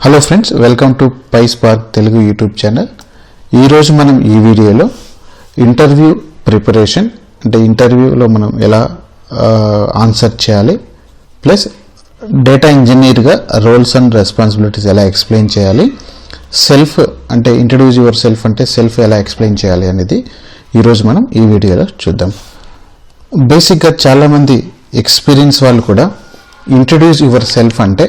Hello friends, welcome to PySpark Telugu YouTube channel. ఈరోజు మనం ఈ వీడియోలో ఇంటర్వ్యూ ప్రిపరేషన్ అంటే ఇంటర్వ్యూలో మనం ఎలా ఆన్సర్ చేయాలి, ప్లస్ డేటా ఇంజనీర్గా రోల్స్ అండ్ రెస్పాన్సిబిలిటీస్ ఎలా ఎక్స్ప్లెయిన్ చేయాలి, సెల్ఫ్ అంటే ఇంట్రడ్యూస్ యువర్ సెల్ఫ్ అంటే సెల్ఫ్ ఎలా ఎక్స్ప్లెయిన్ చేయాలి అనేది ఈరోజు మనం ఈ వీడియోలో చూద్దాం. బేసిక్గా చాలామంది ఎక్స్పీరియన్స్ వాళ్ళు కూడా ఇంట్రడ్యూస్ యువర్ సెల్ఫ్ అంటే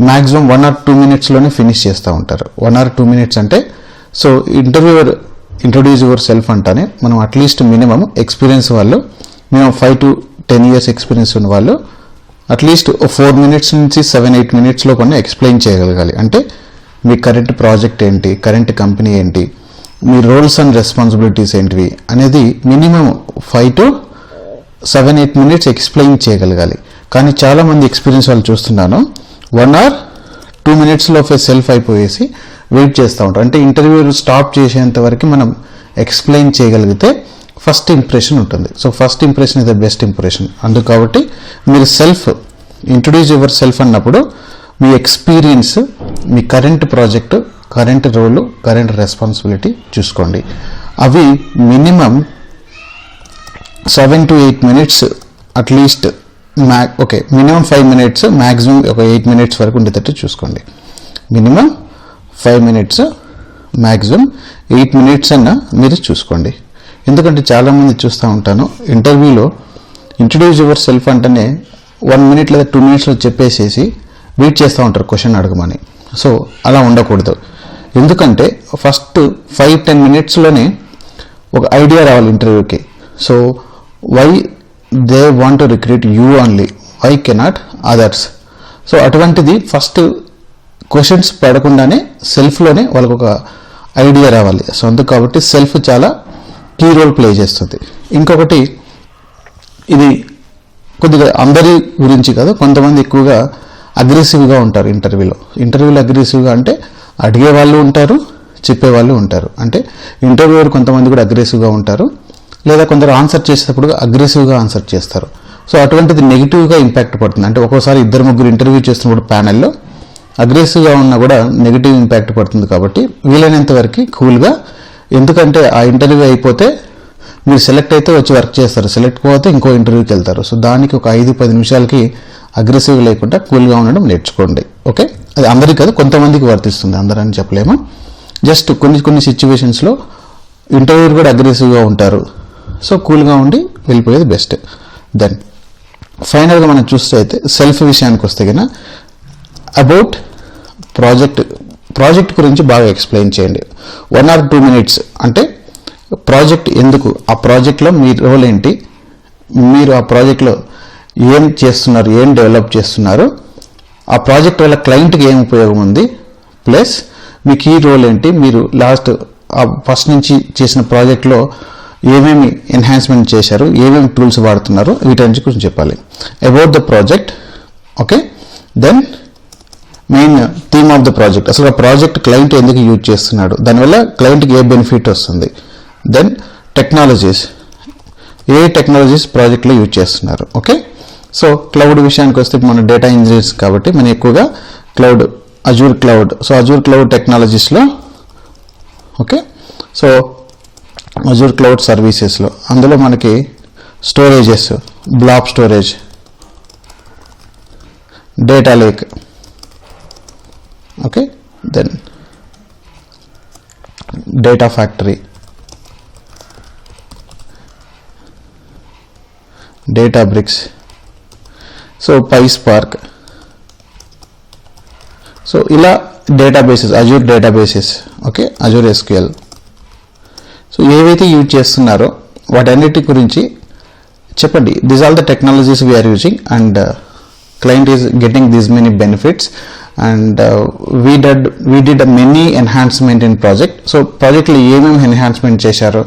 మ్యాక్సిమం 1 or 2 minutesలోనే ఫినిష్ చేస్తూ ఉంటారు. 1 or 2 minutes అంటే సో ఇంట్రడ్యూస్ యువర్ సెల్ఫ్ అంటానే మనం అట్లీస్ట్ మినిమం ఎక్స్పీరియన్స్ వాళ్ళు మినిమం 5 to 10 years ఎక్స్పీరియన్స్ ఉన్న వాళ్ళు అట్లీస్ట్ 4 minutes నుంచి 7-8 minutesలో కొన్ని ఎక్స్ప్లెయిన్ చేయగలగాలి. అంటే మీ కరెంట్ ప్రాజెక్ట్ ఏంటి, కరెంట్ కంపెనీ ఏంటి, మీ రోల్స్ అండ్ రెస్పాన్సిబిలిటీస్ ఏంటివి అనేది మినిమం 5 to 7-8 minutes ఎక్స్ప్లెయిన్ చేయగలగాలి. కానీ చాలామంది ఎక్స్పీరియన్స్ వాళ్ళు చూస్తున్నాను 1 or 2 minutesలో సెల్ఫ్ అయిపోయేసి వెయిట్ చేస్తూ ఉంటారు. అంటే ఇంటర్వ్యూ స్టాప్ చేసేంత వరకు మనం ఎక్స్ప్లెయిన్ చేయగలిగితే ఫస్ట్ ఇంప్రెషన్ ఉంటుంది. So first impression is the best impression. అందుకు కాబట్టి మీరు ఇంట్రడ్యూస్ యువర్ సెల్ఫ్ అన్నప్పుడు మీ ఎక్స్పీరియన్స్, మీ కరెంట్ ప్రాజెక్టు, కరెంట్ రోలు, కరెంట్ రెస్పాన్సిబిలిటీ చూసుకోండి. అవి minimum 7 to 8 minutes at least minimum 5 minutes, maximum ఒక 8 minutes వరకు ఉండేటట్టు చూసుకోండి. మినిమం 5 minutes, మ్యాక్సిమం 8 minutes అన్న మీరు చూసుకోండి. ఎందుకంటే చాలామంది చూస్తూ ఉంటాను ఇంటర్వ్యూలో ఇంట్రడ్యూస్ యువర్ సెల్ఫ్ అంటేనే 1 minute లేదా 2 minutesలో చెప్పేసేసి వెయిట్ చేస్తూ ఉంటారు క్వశ్చన్ అడగమని. సో అలా ఉండకూడదు. ఎందుకంటే ఫస్ట్ 5-10 minutesలోనే ఒక ఐడియా రావాలి ఇంటర్వ్యూకి. So why they want to recruit you only, why cannot others. So అటువంటిది ఫస్ట్ క్వశ్చన్స్ పడకుండానే సెల్ఫ్లోనే వాళ్ళకు ఒక ఐడియా రావాలి. సో అందుకు కాబట్టి సెల్ఫ్ చాలా కీ రోల్ ప్లే చేస్తుంది. ఇంకొకటి, ఇది కొద్దిగా అందరి గురించి కాదు, కొంతమంది ఎక్కువగా అగ్రెసివ్గా ఉంటారు ఇంటర్వ్యూలో అగ్రెసివ్గా అంటే అడిగే వాళ్ళు ఉంటారు, చెప్పేవాళ్ళు ఉంటారు. అంటే ఇంటర్వ్యూర్ కొంతమంది కూడా అగ్రెసివ్గా ఉంటారు, లేదా కొందరు ఆన్సర్ చేసేటప్పుడు అగ్రెసివ్గా ఆన్సర్ చేస్తారు. సో అటువంటిది నెగిటివ్గా ఇంపాక్ట్ పడుతుంది. అంటే ఒక్కోసారి 2-3 ఇంటర్వ్యూ చేస్తున్నప్పుడు ప్యానెల్లో అగ్రెసివ్గా ఉన్నా కూడా నెగిటివ్ ఇంపాక్ట్ పడుతుంది. కాబట్టి వీలైనంత వరకు కూల్గా, ఎందుకంటే ఆ ఇంటర్వ్యూ అయిపోతే మీరు సెలెక్ట్ అయితే వచ్చి వర్క్ చేస్తారు, సెలెక్ట్ పోతే ఇంకో ఇంటర్వ్యూకి వెళ్తారు. సో దానికి ఒక 5-10 నిమిషాలకి అగ్రెసివ్గా లేకుండా కూల్గా ఉండడం నేర్చుకోండి. ఓకే, అది అందరికీ కాదు, కొంతమందికి వర్తిస్తుంది, అందరని చెప్పలేము. జస్ట్ కొన్ని సిచ్యువేషన్స్లో ఇంటర్వ్యూ కూడా అగ్రెసివ్గా ఉంటారు. సో కూల్గా ఉండి వెళ్ళిపోయేది బెస్ట్. దెన్ ఫైనల్గా మనం చూస్తే అయితే సెల్ఫ్ విషయానికి వస్తే కన్నా అబౌట్ ప్రాజెక్ట్ గురించి బాగా ఎక్స్ప్లెయిన్ చేయండి. 1 or 2 minutes అంటే ప్రాజెక్ట్ ఎందుకు, ఆ ప్రాజెక్ట్లో మీ రోల్ ఏంటి, మీరు ఆ ప్రాజెక్ట్లో ఏం చేస్తున్నారు, ఏం డెవలప్ చేస్తున్నారు, ఆ ప్రాజెక్ట్ వల్ల క్లయింట్కి ఏం ఉపయోగం ఉంది, ప్లస్ మీ కీ రోల్ ఏంటి, మీరు ఫస్ట్ నుంచి చేసిన ప్రాజెక్ట్లో ఏమేమి ఎన్హాన్స్మెంట్ చేశారు, ఏమేమి టూల్స్ వాడుతున్నారు, వీటన్నిటి గురించి చెప్పాలి. About the project. Okay, then main theme of the project, అసలు ఆ ప్రాజెక్ట్ క్లయింట్ ఎందుకు యూజ్ చేస్తున్నాడు, దానివల్ల క్లయింట్కి ఏ బెనిఫిట్ వస్తుంది. దెన్ టెక్నాలజీస్, ఏ టెక్నాలజీస్ ప్రాజెక్ట్లో యూజ్ చేస్తున్నారు. ఓకే, సో క్లౌడ్ విషయానికి వస్తే మన డేటా ఇంజనీర్స్ కాబట్టి మనం ఎక్కువగా Azure cloud, so Azure cloud టెక్నాలజీస్లో, ఓకే, సో అజూర్ క్లౌడ్ సర్వీసెస్లో అందులో మనకి storages, blob storage, data lake, okay, then data factory, Databricks, so PySpark. So ఇలా databases, Azure databases, okay, Azure SQL. So ఏవైతే use చేస్తున్నారో వాటన్నిటి గురించి చెప్పండి. These all the technologies we are using and client is getting these many benefits and we did many enhancement in project. So ప్రాజెక్ట్లో ఏమేమి enhancement చేశారో,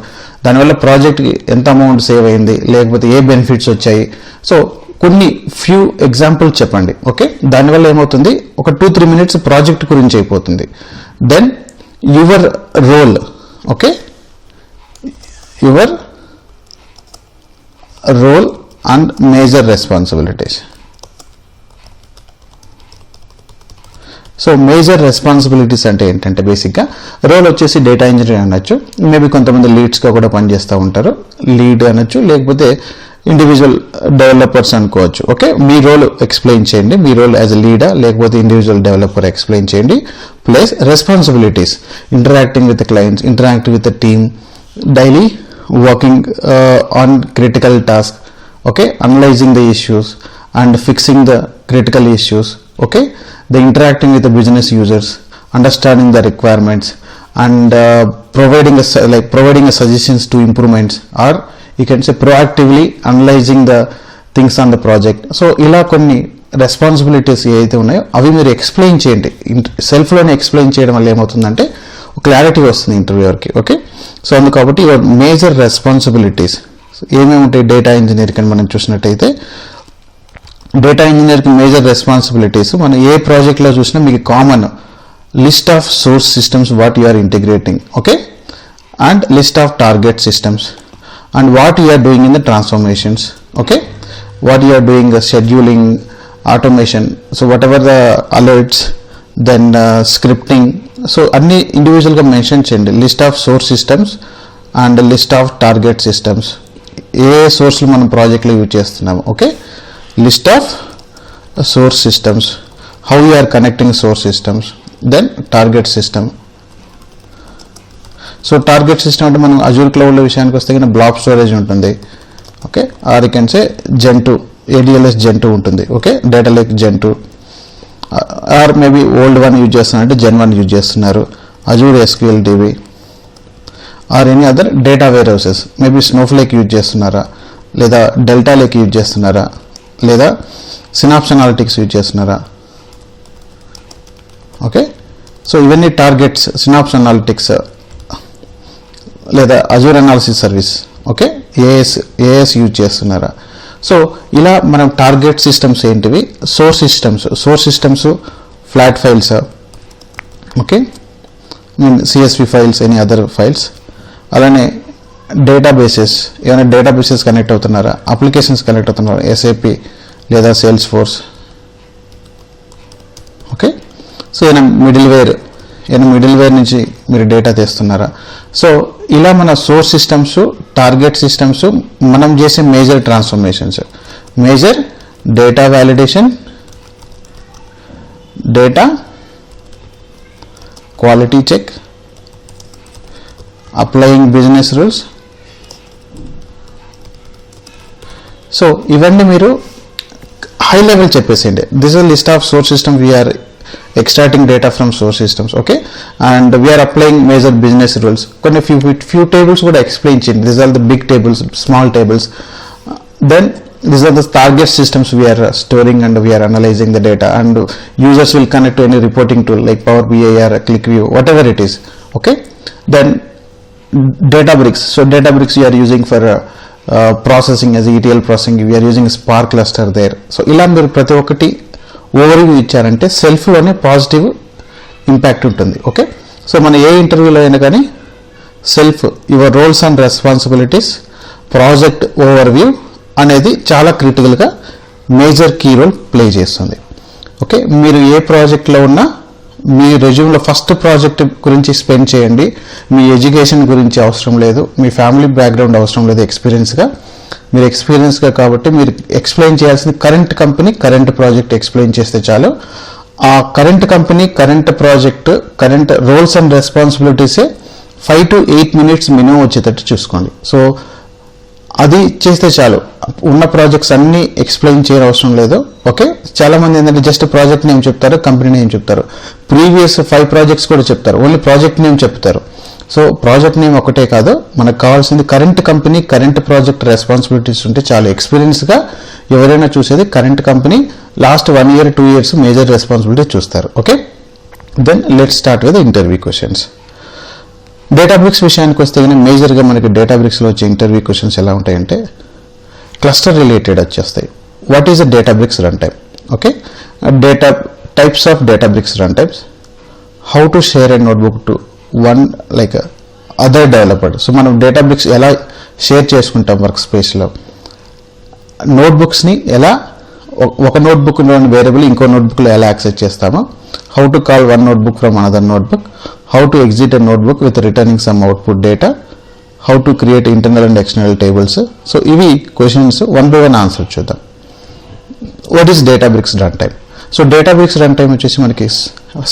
దానివల్ల ప్రాజెక్ట్కి ఎంత అమౌంట్ సేవ్ అయింది, లేకపోతే ఏ బెనిఫిట్స్ వచ్చాయి. సో కొన్ని ఫ్యూ ఎగ్జాంపుల్స్ చెప్పండి. ఓకే, దానివల్ల ఏమవుతుంది, ఒక 2-3 minutes ప్రాజెక్ట్ గురించి అయిపోతుంది. Then your role, okay, your role and major responsibilities. So major responsibilities అంటే ఏంటంటే బేసిక్గా రోల్ వచ్చేసి డేటా ఇంజనీర్ అనొచ్చు, మేబీ కొంతమంది లీడ్స్గా కూడా పనిచేస్తూ ఉంటారు, లీడ్ అనొచ్చు, లేకపోతే ఇండివిజువల్ డెవలపర్స్ అనుకోవచ్చు. ఓకే, మీ రోల్ ఎక్స్ప్లెయిన్ చేయండి, మీ రోల్ యాజ్ ఎ లీడర్ లేకపోతే ఇండివిజువల్ డెవలపర్ ఎక్స్ప్లెయిన్ చేయండి. Plus responsibilities, interacting with clients, interacting with the team, daily working on critical task, okay, analyzing the issues and fixing the critical issues, okay, the interacting with the business users, understanding the requirements and providing a suggestions to improvements, or you can say proactively analyzing the things on the project. So ila konni responsibilities ఏవైతే ఉన్నాయో అవి మీరు explain చేయండి. సెల్ఫ్లోనే explain చేయడం వల్ల ఏమవుతుందంటే clarity వస్తుంది ఇంటర్వ్యూవర్కి. Okay, so అందుకు కాబట్టి యువర్ మేజర్ రెస్పాన్సిబిలిటీస్ ఏమేమి ఉంటాయి డేటా ఇంజనీర్కి అని మనం చూసినట్టయితే, డేటా ఇంజనీర్కి మేజర్ రెస్పాన్సిబిలిటీస్ మనం ఏ ప్రాజెక్ట్లో చూసినా మీకు common list of source systems what you are integrating, okay, and list of target systems and what you are doing in the transformations, okay, what you are doing scheduling, automation, so whatever the alerts, then scripting, so అన్ని ఇండివిజువల్గా mention చేయండి. List of source systems and list of target systems, ఏ సోర్స్లు మనం ప్రాజెక్ట్లో use చేస్తున్నాము, okay, list of source systems, how you are connecting source systems, then target system. So target system అంటే మనం అజూర్ క్లౌడ్ల విషయానికి వస్తే కనుక బ్లాబ్ స్టోరేజ్ ఉంటుంది, okay, or you can say gen two, ADLS Gen2 ఉంటుంది, okay, data lake Gen2, or maybe old one use చేస్తున్నారంటే Gen1 యూజ్ చేస్తున్నారు, Azure SQL DB, or any other data warehouses, maybe Snowflake use చేస్తున్నారా, లేదా Delta Lake use చేస్తున్నారా, లేదా Synapse analytics use చేస్తున్నారా, okay. So ఇవన్నీ టార్గెట్స్, సినాప్స్ అనాలిటిక్స్ లేదా Azure analysis service, okay, AS use చేస్తున్నారా. సో ఇలా మనం టార్గెట్ సిస్టమ్స్ ఏంటివి, source systems flat files, okay, CSV files, any other files, అలానే డేటాబేసెస్, ఏమైనా డేటాబేసెస్ కనెక్ట్ అవుతున్నారా, అప్లికేషన్స్ కనెక్ట్ అవుతున్నారా, SAP లేదా సేల్స్ ఫోర్స్, ఓకే. సో ఏమైనా మిడిల్ వేర్ నుంచి మీరు డేటా తెస్తున్నారా. సో ఇలా మన సోర్స్ సిస్టమ్స్, టార్గెట్ సిస్టమ్స్, మనం చేసే major transformations, major data validation, data quality check, applying business rules. So ఇవన్నీ మీరు హై లెవెల్ చెప్పేసేయండి. This is list of source system we're extracting data from source systems, okay, and we are applying major business rules. కొన్ని few tables కూడా explain చేయండి. These are the big tables, small tables, then these are the target systems we are storing and we are analyzing the data, and users will connect to any reporting tool like Power BI or ClickView, whatever it is, okay. Then Databricks, so Databricks we are using for processing as ETL processing, we are using Spark cluster there. So ఇలా మీరు ప్రతి ఒక్కటి overview ఇచ్చారంటే సెల్ఫ్లోనే positive impact ఉంటుంది, okay. So మన ఏ ఇంటర్వ్యూలో అయినా కానీ self, your roles and responsibilities, project overview అనేది చాలా క్రిటికల్గా మేజర్ కీ రోల్ ప్లే చేస్తుంది, ఓకే. మీరు ఏ ప్రాజెక్ట్లో ఉన్నా మీ రెజ్యూమ్లో ఫస్ట్ ప్రాజెక్ట్ గురించి స్పెండ్ చేయండి. మీ ఎడ్యుకేషన్ గురించి అవసరం లేదు, మీ ఫ్యామిలీ బ్యాక్గ్రౌండ్ అవసరం లేదు, మీరు ఎక్స్పీరియన్స్గా కాబట్టి మీరు ఎక్స్ప్లెయిన్ చేయాల్సింది current company, current project explain చేస్తే చాలు. ఆ current company, current project, current roles and రెస్పాన్సిబిలిటీసే 5 to 8 minutes మినిమం వచ్చేటట్టు చూసుకోండి. సో అది చేస్తే చాలు, ఉన్న ప్రాజెక్ట్స్ అన్నీ ఎక్స్ప్లెయిన్ చేయడం అవసరం లేదు, ఓకే. చాలామంది ఏంటంటే జస్ట్ ప్రాజెక్ట్ నేమ్ చెప్తారు, కంపెనీ నేమ్ చెప్తారు, ప్రీవియస్ 5 ప్రాజెక్ట్స్ కూడా చెప్తారు, ఓన్లీ ప్రాజెక్ట్ నేమ్ చెప్తారు. సో ప్రాజెక్ట్ నేమ్ ఒకటే కాదు, మనకు కావాల్సింది current company, current project responsibilities ఉంటే చాలా ఎక్స్పీరియన్స్గా ఎవరైనా చూసేది current company, last 1 year 2 years major responsibility చూస్తారు, okay. Then let's start with interview questions. Databricks విషయానికి వస్తే కానీ మేజర్గా మనకి డేటాబ్రిక్స్లో వచ్చే ఇంటర్వ్యూ క్వశ్చన్స్ ఎలా ఉంటాయంటే క్లస్టర్ రిలేటెడ్ వచ్చేస్తాయి. What is the Databricks run time, okay, data types of Databricks run times, how to share a notebook to one like other developer. So మనం డేటాబ్రిక్స్ ఎలా షేర్ చేసుకుంటాం వర్క్ స్పేస్లో, నోట్బుక్స్ని ఎలా ఒక నోట్బుక్లోని variable ఇంకో నోట్బుక్లో ఎలా యాక్సెస్ చేస్తామో, how to call one notebook from another notebook, how to exit a notebook with returning some output data, how to create internal and external tables. So ఇవి questions one by one answer చూద్దాం. What is Databricks run time? So Databricks run time వచ్చేసి మనకి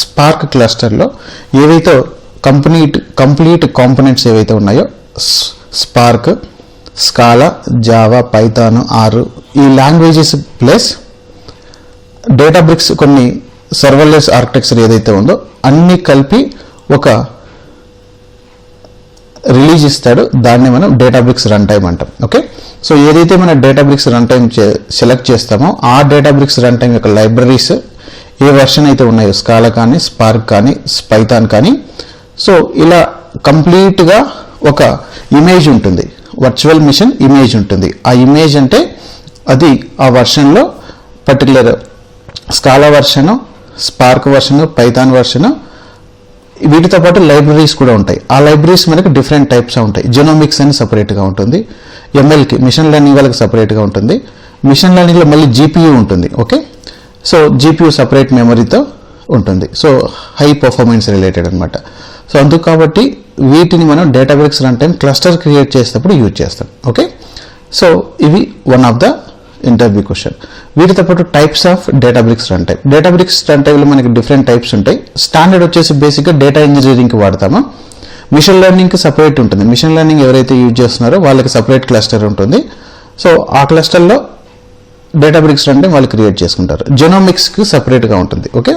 Spark క్లస్టర్లో ఏవైతే complete components ఏవైతే ఉన్నాయో, Spark, Scala, Java, Python, R ఈ languages plus Databricks కొన్ని సర్వర్లెస్ ఆర్కిటెక్చర్ ఏదైతే ఉందో అన్నీ కలిపి ఒక రిలీజ్ ఇస్తాడు, దాన్ని మనం డేటాబ్రిక్స్ రన్ టైమ్ అంటాం. ఓకే, సో ఏదైతే మన డేటాబ్రిక్స్ రన్ టైమ్ సెలెక్ట్ చేస్తామో ఆ డేటాబ్రిక్స్ రన్ టైమ్ యొక్క లైబ్రరీస్ ఏ వర్షన్ అయితే ఉన్నాయో, స్కాలా కానీ, స్పార్క్ కానీ, పైథాన్ కానీ, సో ఇలా కంప్లీట్గా ఒక ఇమేజ్ ఉంటుంది, వర్చువల్ మిషన్ ఇమేజ్ ఉంటుంది. ఆ ఇమేజ్ అంటే అది ఆ వర్షన్లో పర్టికులర్ స్కాలా వర్షను, స్పార్క్ వర్షను, పైథాన్ వర్షను, వీటితో పాటు లైబ్రరీస్ కూడా ఉంటాయి. ఆ లైబ్రరీస్ మనకు డిఫరెంట్ టైప్స్ ఉంటాయి. జెనోమిక్స్ అని సపరేట్గా ఉంటుంది, ఎంఎల్కి మిషన్ లెర్నింగ్ వాళ్ళకి సపరేట్గా ఉంటుంది, మిషన్ లెర్నింగ్లో మళ్ళీ జీపీయూ ఉంటుంది. ఓకే, సో జీపీయూ సపరేట్ మెమరీతో ఉంటుంది, సో హై పర్ఫార్మెన్స్ రిలేటెడ్ అనమాట. సో అందుకు కాబట్టి వీటిని మనం Databricks run time cluster create చేసేటప్పుడు యూజ్ చేస్తాం. ఓకే, సో ఇవి one of the interview question. వీటితో పాటు types of Databricks run time. Databricks run టైంలో మనకి డిఫరెంట్ టైప్స్ ఉంటాయి. స్టాండర్డ్ వచ్చేసి బేసిక్గా డేటా ఇంజనీరింగ్కి వాడతాము. మిషన్ లెర్నింగ్కి సపరేట్ ఉంటుంది. మిషన్ లెర్నింగ్ ఎవరైతే యూజ్ చేస్తున్నారో వాళ్ళకి సపరేట్ క్లస్టర్ ఉంటుంది. సో ఆ క్లస్టర్లో డేటాబ్రిక్స్ రన్ టైం వాళ్ళు క్రియేట్ చేసుకుంటారు. జెనోమిక్స్కి సపరేట్గా ఉంటుంది. Okay,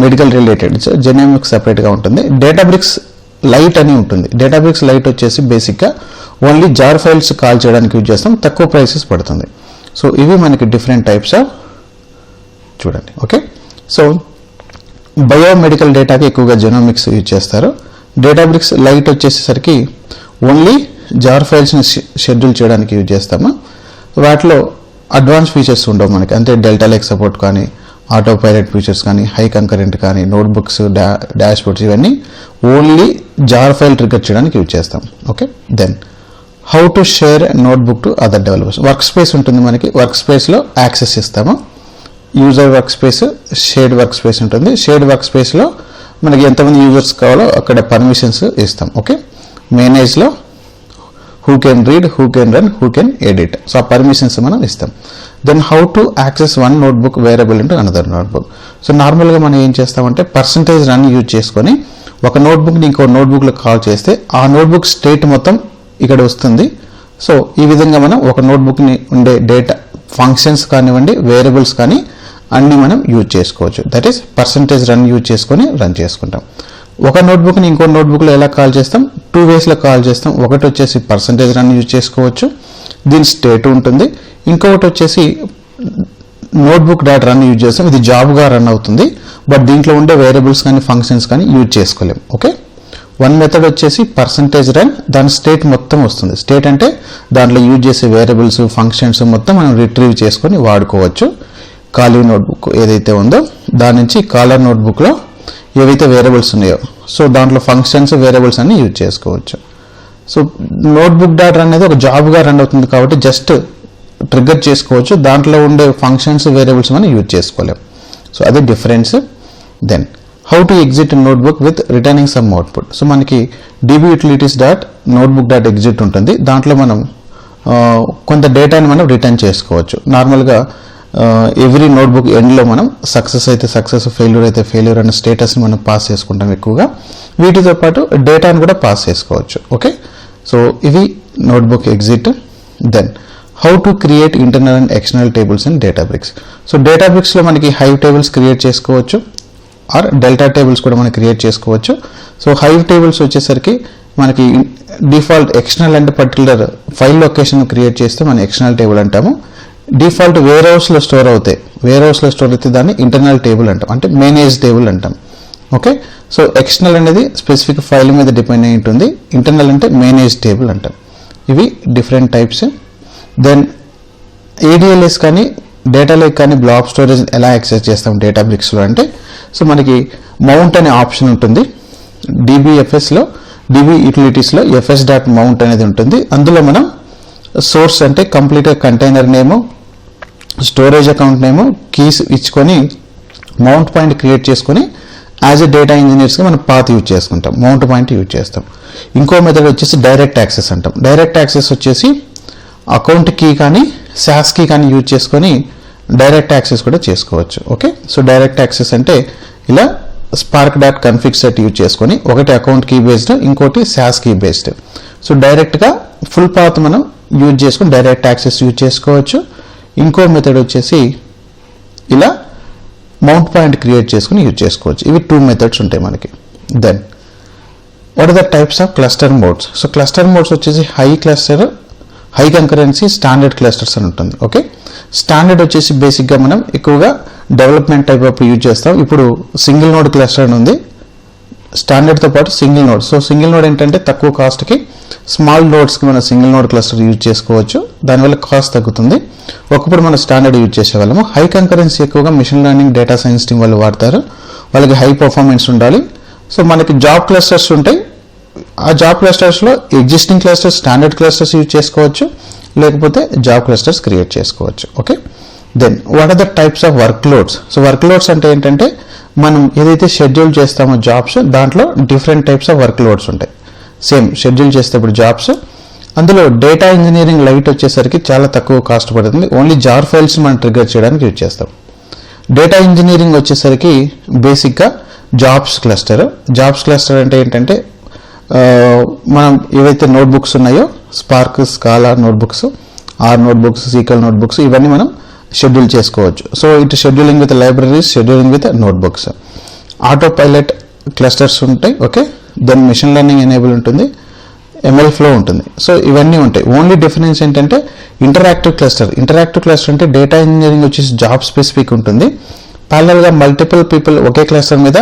medical related, so genomics సపరేట్గా ఉంటుంది. డేటాబ్రిక్స్ లైట్ అని ఉంటుంది. డేటాబ్రిక్స్ లైట్ వచ్చేసి బేసిక్గా ఓన్లీ జార్ ఫైల్స్ కాల్ చేయడానికి యూజ్ చేస్తాం, తక్కువ ప్రైసెస్ పడుతుంది. సో ఇవి మనకి డిఫరెంట్ టైప్స్ ఆఫ్ చూడండి. ఓకే, సో బయోమెడికల్ డేటాకి ఎక్కువగా జెనోమిక్స్ యూజ్ చేస్తారు. డేటాబ్రిక్స్ లైట్ వచ్చేసరికి ఓన్లీ జార్ ఫైల్స్ని షెడ్యూల్ చేయడానికి యూజ్ చేస్తాము. వాటిలో అడ్వాన్స్ ఫీచర్స్ ఉండవు మనకి, అంటే డెల్టా లేక్ సపోర్ట్ కానీ, ఆటో పైలట్ ఫీచర్స్ కానీ, హై కంకరెంట్ కానీ, నోట్బుక్స్, డాష్బోర్డ్స్ ఇవన్నీ ఓన్లీ జార్ ఫైల్ ట్రిగర్ చేయడానికి యూజ్ చేస్తాం. Okay, then how to share notebook to other developers. Work space ఉంటుంది మనకి, వర్క్ స్పేస్లో యాక్సెస్ ఇస్తాము. User work space, shared work space ఉంటుంది. షేర్డ్ వర్క్ స్పేస్లో మనకి ఎంతమంది యూజర్స్ కావాలో అక్కడ పర్మిషన్స్ ఇస్తాం. ఓకే, మేనేజ్లో who can read, who can run, who can edit, so ఆ పర్మిషన్స్ మనం ఇస్తాం. Then how to access one notebook variable into another notebook. So నార్మల్గా మనం ఏం చేస్తామంటే పర్సంటేజ్ రన్ యూజ్ చేసుకొని ఒక నోట్బుక్ని ఇంకో నోట్బుక్లో కాల్ చేస్తే ఆ నోట్బుక్ స్టేట్ మొత్తం ఇక్కడ వస్తుంది. సో ఈ విధంగా మనం ఒక నోట్బుక్ని ఉండే డేటా ఫంక్షన్స్ కానివ్వండి, వేరియబుల్స్ కానీ అన్నీ మనం యూజ్ చేసుకోవచ్చు. That is percentage run use చేసుకొని రన్ చేసుకుంటాం. ఒక నోట్బుక్ని ఇంకో నోట్బుక్లో ఎలా కాల్ చేస్తాం? 2 వేస్లో కాల్ చేస్తాం. ఒకటి వచ్చేసి పర్సంటేజ్ రన్ యూజ్ చేసుకోవచ్చు, దీని స్టేట్ ఉంటుంది. ఇంకొకటి వచ్చేసి నోట్బుక్ డాట్ రన్ యూజ్ చేస్తాం, ఇది జాబ్గా రన్ అవుతుంది, బట్ దీంట్లో ఉండే వేరియబుల్స్ కానీ ఫంక్షన్స్ కానీ యూజ్ చేసుకోలేం. ఓకే, వన్ మెథడ్ వచ్చేసి పర్సంటేజ్ రన్, దాని స్టేట్ మొత్తం వస్తుంది. స్టేట్ అంటే దాంట్లో యూజ్ చేసే వేరియబుల్స్, ఫంక్షన్స్ మొత్తం మనం రిట్రీవ్ చేసుకొని వాడుకోవచ్చు. ఖాళీ నోట్బుక్ ఏదైతే ఉందో దాని నుంచి కాలర్ నోట్బుక్లో ఏవైతే వేరియబుల్స్ ఉన్నాయో సో దాంట్లో ఫంక్షన్స్, వేరియబుల్స్ అన్ని యూజ్ చేసుకోవచ్చు. సో నోట్బుక్ డాట్ రన్ అనేది ఒక జాబ్గా రన్ అవుతుంది కాబట్టి జస్ట్ ట్రిగ్గర్ చేసుకోవచ్చు, దాంట్లో ఉండే ఫంక్షన్స్, వేరియబుల్స్ మనం యూజ్ చేసుకోలేం. సో అదే difference. Then how to exit notebook with returning some output. So మనకి DB utilities dot notebook dot exit ఉంటుంది, దాంట్లో మనం కొంత డేటాని మనం రిటర్న్ చేసుకోవచ్చు. నార్మల్గా ఎవ్రీ నోట్బుక్ ఎండ్లో మనం సక్సెస్ అయితే సక్సెస్, ఫెయిల్యూర్ అయితే ఫెయిల్యూర్ అనే స్టేటస్ని మనం పాస్ చేసుకుంటాం ఎక్కువగా. వీటితో పాటు డేటాను కూడా పాస్ చేసుకోవచ్చు. ఓకే, సో ఇవి notebook exit. Then how to create internal and external tables in Databricks. So డేటాబ్రిక్స్లో మనకి హైవ్ టేబుల్స్ క్రియేట్ చేసుకోవచ్చు, ఆర్ డెల్టా టేబుల్స్ కూడా మనం క్రియేట్ చేసుకోవచ్చు. సో హైవ్ టేబుల్స్ వచ్చేసరికి మనకి డిఫాల్ట్ ఎక్స్టర్నల్ అంటే పర్టికులర్ ఫైల్ లొకేషన్ క్రియేట్ చేస్తే మనం ఎక్స్టర్నల్ టేబుల్ అంటాము. డిఫాల్ట్ వేర్ హౌస్లో స్టోర్ అవుతాయి, వేర్ హౌస్లో స్టోర్ అయితే దాన్ని ఇంటర్నల్ టేబుల్ అంటాం, అంటే మేనేజ్ టేబుల్ అంటాం. ఓకే, సో ఎక్స్టర్నల్ అనేది స్పెసిఫిక్ ఫైల్ మీద డిపెండ్ అయి ఉంటుంది, ఇంటర్నల్ అంటే మేనేజ్ టేబుల్ అంటాం. ఇవి డిఫరెంట్ టైప్స్. దెన్ ఏడిఎల్ఎస్ కానీ, డేటా లేక్ కానీ, బ్లాక్ స్టోరేజ్ ఎలా యాక్సెస్ చేస్తాం డేటాబ్రిక్స్లో అంటే, సో మనకి మౌంట్ అనే ఆప్షన్ ఉంటుంది. డిబిఎఫ్ఎస్లో, డిబి యూటిలిటీస్లో ఎఫ్ఎస్ డాట్ మౌంట్ అనేది ఉంటుంది. అందులో మనం సోర్స్ అంటే కంప్లీట్గా కంటైనర్ నేము, స్టోరేజ్ అకౌంట్ నేమ్ కీస్ ఇచ్చుకొని మౌంట్ పాయింట్ క్రియేట్ చేసుకొని యాజ్ ఎ డేటా ఇంజనీర్స్గా మనం పాత్ యూజ్ చేసుకుంటాం, మౌంట్ పాయింట్ యూజ్ చేస్తాం. ఇంకో మెథడ్ వచ్చేసి డైరెక్ట్ యాక్సెస్ అంటాం. డైరెక్ట్ యాక్సెస్ వచ్చేసి అకౌంట్ కీ కానీ శాస్ కీ కానీ యూజ్ చేసుకొని డైరెక్ట్ యాక్సెస్ కూడా చేసుకోవచ్చు. ఓకే, సో డైరెక్ట్ యాక్సెస్ అంటే ఇలా Spark dot config set use చేసుకొని ఒకటి అకౌంట్ కీ బేస్డ్, ఇంకోటి శాస్ కీ బేస్డ్. సో డైరెక్ట్గా ఫుల్ పాత్ మనం యూజ్ చేసుకొని డైరెక్ట్ యాక్సెస్ యూజ్ చేసుకోవచ్చు. ఇంకో మెథడ్ వచ్చేసి ఇలా మౌంట్ పాయింట్ క్రియేట్ చేసుకుని యూజ్ చేసుకోవచ్చు. ఇవి 2 మెథడ్స్ ఉంటాయి మనకి. Then what are the types of cluster modes? So cluster modes వచ్చేసి high cluster, high concurrency, standard clusters అని ఉంటుంది. ఓకే, స్టాండర్డ్ వచ్చేసి బేసిక్గా మనం ఎక్కువగా డెవలప్మెంట్ టైప్ ఆఫ్ యూజ్ చేస్తాం. ఇప్పుడు సింగిల్ నోడ్ క్లస్టర్ అని ఉంది స్టాండర్డ్తో పాటు single node. So single node ఏంటంటే తక్కువ కాస్ట్కి స్మాల్ నోడ్స్కి మనం సింగిల్ నోడ్ క్లస్టర్ యూజ్ చేసుకోవచ్చు, దానివల్ల కాస్ట్ తగ్గుతుంది. ఒకప్పుడు మనం స్టాండర్డ్ యూజ్ చేసేవాళ్ళము. హై కంకరెన్సీ ఎక్కువగా machine learning, data science team వాళ్ళు వాడతారు, వాళ్ళకి హై పర్ఫార్మెన్స్ ఉండాలి. సో మనకి జాబ్ క్లస్టర్స్ ఉంటాయి, ఆ జాబ్ క్లస్టర్స్లో existing clusters, standard clusters use చేసుకోవచ్చు, లేకపోతే జాబ్ క్లస్టర్స్ క్రియేట్ చేసుకోవచ్చు. Okay, then what are the types of work loads? So work loads అంటే ఏంటంటే మనం ఏదైతే షెడ్యూల్ చేస్తామో జాబ్స్, దాంట్లో different types of work loads ఉంటాయి. సేమ్ షెడ్యూల్ చేసేటప్పుడు జాబ్స్, అందులో డేటా ఇంజనీరింగ్ లైట్ వచ్చేసరికి చాలా తక్కువ కాస్ట్ పడుతుంది, ఓన్లీ జార్ ఫైల్స్ మనం ట్రిగర్ చేయడానికి యూజ్ చేస్తాం. డేటా ఇంజనీరింగ్ వచ్చేసరికి బేసిక్గా జాబ్స్ క్లస్టర్. జాబ్స్ క్లస్టర్ అంటే ఏంటంటే మనం ఏవైతే నోట్బుక్స్ ఉన్నాయో Spark, Scala notebooks, R notebooks, SQL notebooks, ఇవన్నీ మనం షెడ్యూల్ చేసుకోవచ్చు. సో ఇటు scheduling with libraries, scheduling with notebooks. Auto pilot clusters ఉంటాయి. Okay, then machine learning enable ఉంటుంది, ML ఫ్లో ఉంటుంది. సో ఇవన్నీ ఉంటాయి. ఓన్లీ డిఫరెన్స్ ఏంటంటే ఇంటరాక్టివ్ క్లస్టర్. ఇంటరాక్టివ్ క్లస్టర్ అంటే డేటా ఇంజనీరింగ్ వచ్చేసి జాబ్ స్పెసిఫిక్ ఉంటుంది, ప్యారలల్గా మల్టిపుల్ పీపుల్ ఒకే క్లస్టర్ మీద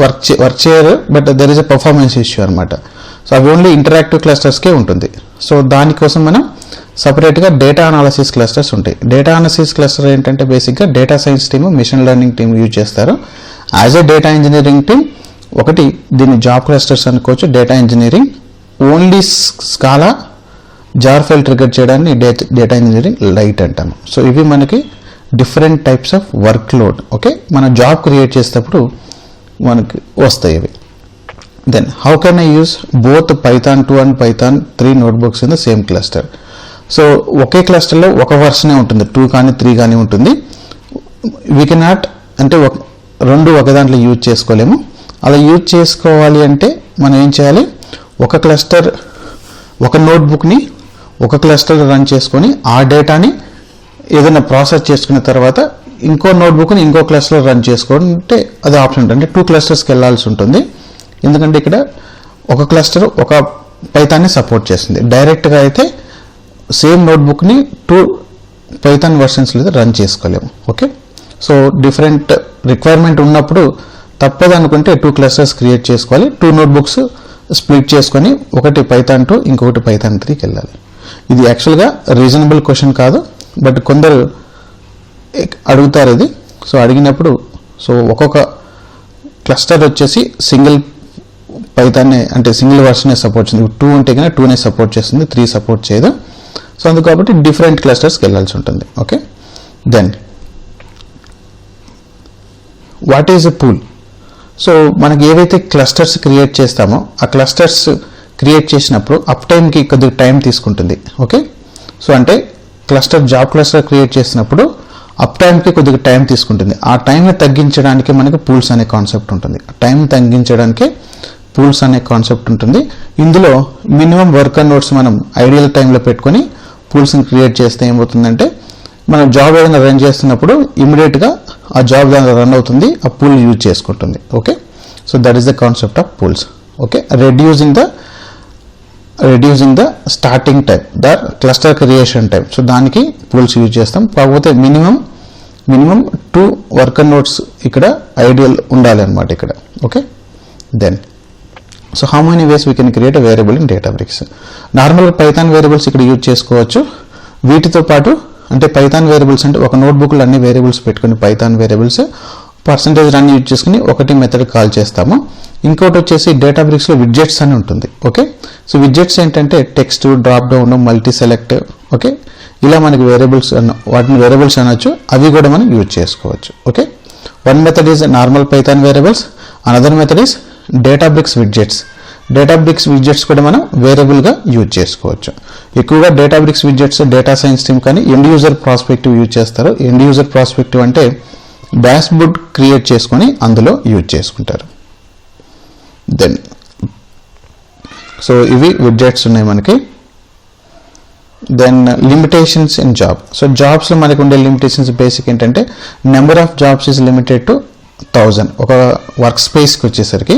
వర్క్ చేయరు, but there is a performance issue అనమాట. సో అవి ఓన్లీ ఇంటరాక్టివ్ క్లస్టర్స్కే ఉంటుంది. సో దానికోసం మనం సపరేట్గా డేటా అనాలిసిస్ క్లస్టర్స్ ఉంటాయి. డేటా అనాలిసిస్ క్లస్టర్ ఏంటంటే బేసిక్గా data science team, machine learning team use చేస్తారు. As a data engineering team ఒకటి దీన్ని జాబ్ క్లస్టర్స్ అనుకోవచ్చు. Data engineering only Scala, jar file trigger చేయడాన్ని డేటా ఇంజనీరింగ్ లైట్ అంటాము. సో ఇవి మనకి different types of work load. Okay, మన job create చేసేటప్పుడు మనకి వస్తాయి ఇవి. Then how can I use both Python 2 and Python 3 notebooks in the same cluster? So ఒకే క్లస్టర్లో ఒక వర్షనే ఉంటుంది, 2 కానీ 3 కానీ ఉంటుంది. వీ కెన్ నాట్ అంటే రెండు ఒక దాంట్లో యూజ్ చేసుకోలేము. అలా యూజ్ చేసుకోవాలి అంటే మనం ఏం చేయాలి, ఒక క్లస్టర్, ఒక నోట్బుక్ని ఒక క్లస్టర్ రన్ చేసుకొని ఆ డేటాని ఏదైనా ప్రాసెస్ చేసుకున్న తర్వాత ఇంకో నోట్బుక్ని ఇంకో క్లస్టర్ రన్ చేసుకుంటే అది ఆప్షన్ ఉంటుంది. అంటే 2 క్లస్టర్స్కి వెళ్ళాల్సి ఉంటుంది, ఎందుకంటే ఇక్కడ ఒక క్లస్టర్ ఒక పైథాన్ని సపోర్ట్ చేస్తుంది. డైరెక్ట్గా అయితే సేమ్ నోట్బుక్ని 2 పైథాన్ వర్షన్స్ లేదా రన్ చేసుకోలేము. ఓకే, సో డిఫరెంట్ రిక్వైర్మెంట్ ఉన్నప్పుడు తప్పదు అనుకుంటే 2 క్లస్టర్స్ క్రియేట్ చేసుకోవాలి. 2 నోట్బుక్స్ స్ప్లిట్ చేసుకొని ఒకటి Python 2 ఇంకొకటి Python 3కి వెళ్ళాలి. ఇది యాక్చువల్గా రీజనబుల్ క్వశ్చన్ కాదు, బట్ కొందరు అడుగుతారు ఇది. సో అడిగినప్పుడు సో ఒక్కొక్క క్లస్టర్ వచ్చేసి సింగిల్ పైథాన్నే అంటే సింగిల్ వర్షనే సపోర్ట్ చేస్తుంది. 2 ఉంటే కన్నా 2నే సపోర్ట్ చేస్తుంది, 3 సపోర్ట్ చేయదు. సో అందుకు కాబట్టి డిఫరెంట్ క్లస్టర్స్కి వెళ్ళాల్సి ఉంటుంది. Okay, then what is a pool? So మనకి ఏవైతే క్లస్టర్స్ క్రియేట్ చేస్తామో ఆ క్లస్టర్స్ క్రియేట్ చేసినప్పుడు అప్ టైంకి కొద్దిగా టైం తీసుకుంటుంది. ఓకే, సో అంటే క్లస్టర్ జాబ్ క్లస్టర్ క్రియేట్ చేసినప్పుడు అప్ టైంకి కొద్దిగా టైం తీసుకుంటుంది. ఆ టైంని తగ్గించడానికి మనకి పూల్స్ అనే కాన్సెప్ట్ ఉంటుంది. టైం తగ్గించడానికి పూల్స్ అనే కాన్సెప్ట్ ఉంటుంది. ఇందులో మినిమం వర్కర్ నోట్స్ మనం ఐడియల్ టైంలో పెట్టుకొని పూల్స్ని క్రియేట్ చేస్తే ఏమవుతుందంటే మనం జాబ్ ఏదైనా రన్ చేస్తున్నప్పుడు ఇమీడియట్గా ఆ జాబ్ దానిలో రన్ అవుతుంది, ఆ పూల్ యూజ్ చేసుకుంటుంది. Okay, so that is the concept of pools. Okay, reducing the starting time, the cluster creation time. So దానికి పూల్స్ యూజ్ చేస్తాం. కాకపోతే మినిమం 2 వర్కర్ నోట్స్ ఇక్కడ ఐడియల్ ఉండాలి అనమాట ఇక్కడ. Okay, then so how many ways we can create a variable in Databricks? నార్మల్గా Python variables ఇక్కడ use చేసుకోవచ్చు. వీటితో పాటు అంటే పైథాన్ వేరియబుల్స్ అంటే ఒక నోట్బుక్లో అన్ని వేరియబుల్స్ పెట్టుకుని Python variables percentage run use చేసుకుని ఒకటి మెథడ్ కాల్ చేస్తాము. ఇంకోటి వచ్చేసి డేటాబ్రిక్స్లో విడ్జెట్స్ అని ఉంటుంది. ఓకే, సో విడ్జెట్స్ ఏంటంటే text, drop down, multi select. Okay, ఇలా మనకి వేరియబుల్స్ వాటిని వేరియబుల్స్ అనొచ్చు, అవి కూడా మనం యూజ్ చేసుకోవచ్చు. Okay, one method is normal Python variables, another method is Databricks widgets. Databricks widgets కూడా మనం వేరియబుల్గా యూజ్ చేసుకోవచ్చు. ఎక్కువగా Databricks widgets data science team కానీ ఎండ్ యూజర్ ప్రాస్పెక్టివ్ యూజ్ చేస్తారు. ఎండ్ యూజర్ ప్రాస్పెక్టివ్ అంటే డాష్బోర్డ్ క్రియేట్ చేసుకొని అందులో యూజ్ చేసుకుంటారు. దెన్ సో ఇవి విడ్జెట్స్ ఉన్నాయి మనకి. Then limitations in job. So జాబ్స్లో మనకు ఉండే లిమిటేషన్స్ బేసిక్ ఏంటంటే number of jobs is limited to 1000 ఒక వర్క్ స్పేస్కి వచ్చేసరికి.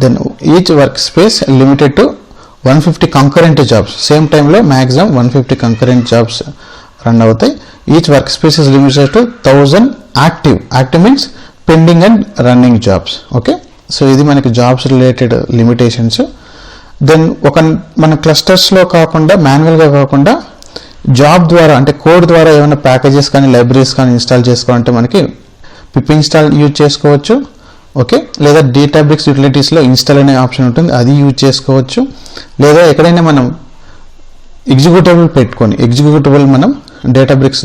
Then each work space limited to 150 concurrent jobs. Same టైంలో మ్యాక్సిమం 150 కంకరెంట్ జాబ్స్ రన్ అవుతాయి. Each work space is limited to 1000 active. Active means pending and running jobs. Okay, so ఇది మనకి jobs related limitations. Then మన క్లస్టర్స్లో కాకుండా మాన్యువల్గా కాకుండా job ద్వారా అంటే కోడ్ ద్వారా ఏమైనా ప్యాకేజెస్ కానీ లైబ్రరీస్ కానీ ఇన్స్టాల్ చేసుకోవాలంటే మనకి పిప్ ఇన్స్టాల్ యూజ్ చేసుకోవచ్చు. ఓకే, లేదా డేటాబ్రిక్స్ యూటిలిటీస్లో ఇన్స్టాల్ అనే ఆప్షన్ ఉంటుంది, అది యూజ్ చేసుకోవచ్చు. లేదా ఎక్కడైనా మనం ఎగ్జిక్యూటబుల్ పెట్టుకొని మనం డేటాబ్రిక్స్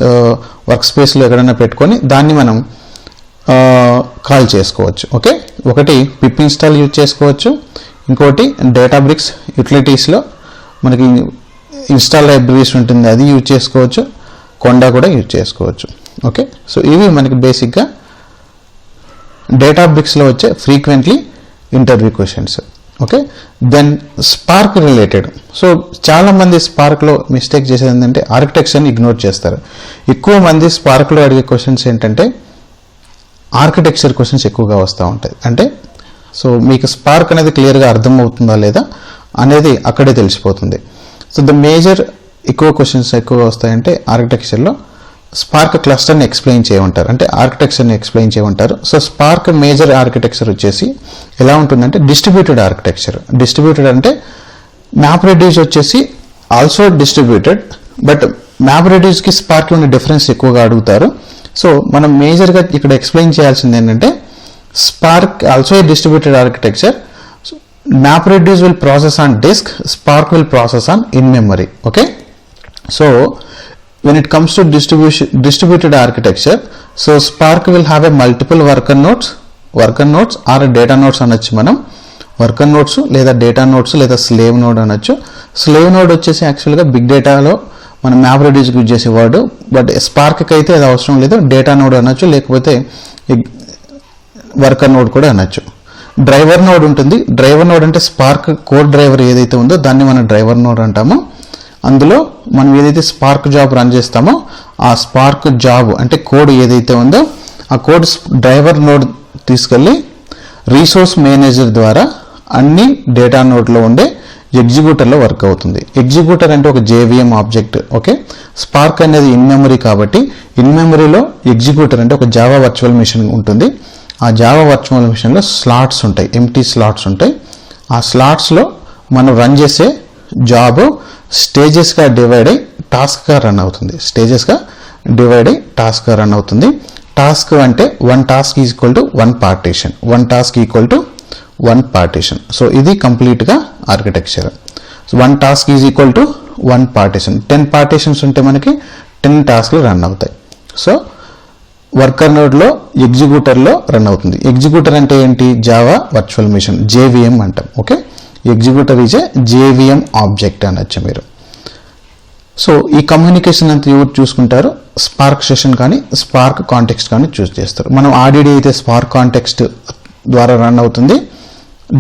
వర్క్ స్పేస్లో ఎక్కడైనా పెట్టుకొని దాన్ని మనం కాల్ చేసుకోవచ్చు. ఓకే, ఒకటి పిప్ ఇన్స్టాల్ యూజ్ చేసుకోవచ్చు, ఇంకోటి డేటాబ్రిక్స్ యూటిలిటీస్లో మనకి ఇన్స్టాల్ లైబ్రరీస్ ఉంటుంది, అది యూజ్ చేసుకోవచ్చు. కొండా కూడా యూజ్ చేసుకోవచ్చు. ఓకే, సో ఇవి మనకి బేసిక్గా డేటాబ్రిక్స్లో వచ్చే frequently interview questions. Okay, then Spark related. So చాలామంది స్పార్క్లో మిస్టేక్ చేసేది ఏంటంటే ఆర్కిటెక్చర్ని ఇగ్నోర్ చేస్తారు. ఎక్కువ మంది స్పార్క్లో అడిగే క్వశ్చన్స్ ఏంటంటే ఆర్కిటెక్చర్ క్వశ్చన్స్ ఎక్కువగా వస్తూ ఉంటాయి. అంటే సో మీకు స్పార్క్ అనేది క్లియర్గా అర్థమవుతుందా లేదా అనేది అక్కడే తెలిసిపోతుంది. సో ద మేజర్ ఎక్కువ క్వశ్చన్స్ ఎక్కువగా వస్తాయంటే ఆర్కిటెక్చర్లో స్పార్క్ క్లస్టర్ని ఎక్స్ప్లెయిన్ చేయమంటారు, అంటే ఆర్కిటెక్చర్ని ఎక్స్ప్లెయిన్ చేయమంటారు. సో స్పార్క్ మేజర్ ఆర్కిటెక్చర్ వచ్చేసి ఎలా ఉంటుందంటే డిస్ట్రిబ్యూటెడ్ ఆర్కిటెక్చర్. డిస్ట్రిబ్యూటెడ్ అంటే మ్యాప్ రెడ్యూస్ వచ్చేసి ఆల్సో డిస్ట్రిబ్యూటెడ్, బట్ మ్యాప్ రెడ్యూస్కి స్పార్క్లో ఉన్న డిఫరెన్స్ ఎక్కువగా అడుగుతారు. సో మనం మేజర్గా ఇక్కడ ఎక్స్ప్లెయిన్ చేయాల్సింది ఏంటంటే Spark also a distributed architecture. So, MapReduce will process on disk, Spark will process on in-memory. Okay, so when it comes to distributed architecture, so Spark will have a multiple worker nodes or a data nodes అనొచ్చు. మనం worker nodes లేదా data nodes లేదా slave node అనొచ్చు. Slave node వచ్చేసి యాక్చువల్గా big డేటాలో మనం map reduce use చేసే వర్డ్, బట్ స్పార్క్కి అయితే అది అవసరం లేదు. డేటా నోడ్ అనొచ్చు, లేకపోతే వర్కర్ నోడ్ కూడా అనొచ్చు. డ్రైవర్ నోడ్ ఉంటుంది. డ్రైవర్ నోడ్ అంటే స్పార్క్ కోడ్ డ్రైవర్ ఏదైతే ఉందో దాన్ని మనం డ్రైవర్ నోడ్ అంటాము. అందులో మనం ఏదైతే స్పార్క్ జాబ్ రన్ చేస్తామో ఆ స్పార్క్ జాబ్ అంటే కోడ్ ఏదైతే ఉందో ఆ కోడ్ డ్రైవర్ నోడ్ తీసుకెళ్ళి రీసోర్స్ మేనేజర్ ద్వారా అన్ని డేటా నోడ్లో ఉండే ఎగ్జిక్యూటర్లో వర్క్ అవుతుంది. ఎగ్జిక్యూటర్ అంటే ఒక JVM ఆబ్జెక్ట్. ఓకే, స్పార్క్ అనేది ఇన్ మెమరీ కాబట్టి ఇన్ మెమరీలో ఎగ్జిక్యూటర్ అంటే ఒక జావా వర్చువల్ మెషిన్ ఉంటుంది. ఆ జావా వర్చువల్ మెషిన్లో స్లాట్స్ ఉంటాయి, ఎంటీ స్లాట్స్ ఉంటాయి. ఆ స్లాట్స్లో మనం రన్ చేసే జాబ్ స్టేజెస్గా డివైడ్ అయ్యి టాస్క్గా రన్ అవుతుంది. స్టేజెస్గా డివైడ్ అయ్యి టాస్క్గా రన్ అవుతుంది. టాస్క్ అంటే one task is equal to one partition, one task equal to one partition. So ఇది కంప్లీట్గా architecture. So one task is equal to one partition. 10 partitions ఉంటే మనకి 10 టాస్క్లు రన్ అవుతాయి. సో వర్కర్ నోడ్లో ఎగ్జిక్యూటర్లో రన్ అవుతుంది. ఎగ్జిక్యూటర్ అంటే ఏంటి? జావా వర్చువల్ మెషిన్, JVM అంటాం. Okay, executor is a JVM object అనొచ్చు మీరు. సో ఈ కమ్యూనికేషన్ అంతా ఎవరు చూసుకుంటారు? స్పార్క్ సెషన్ కానీ స్పార్క్ కాంటెక్స్ట్ కానీ చూస్ చేస్తారు. మనం RDD అయితే స్పార్క్ కాంటెక్స్ట్ ద్వారా రన్ అవుతుంది.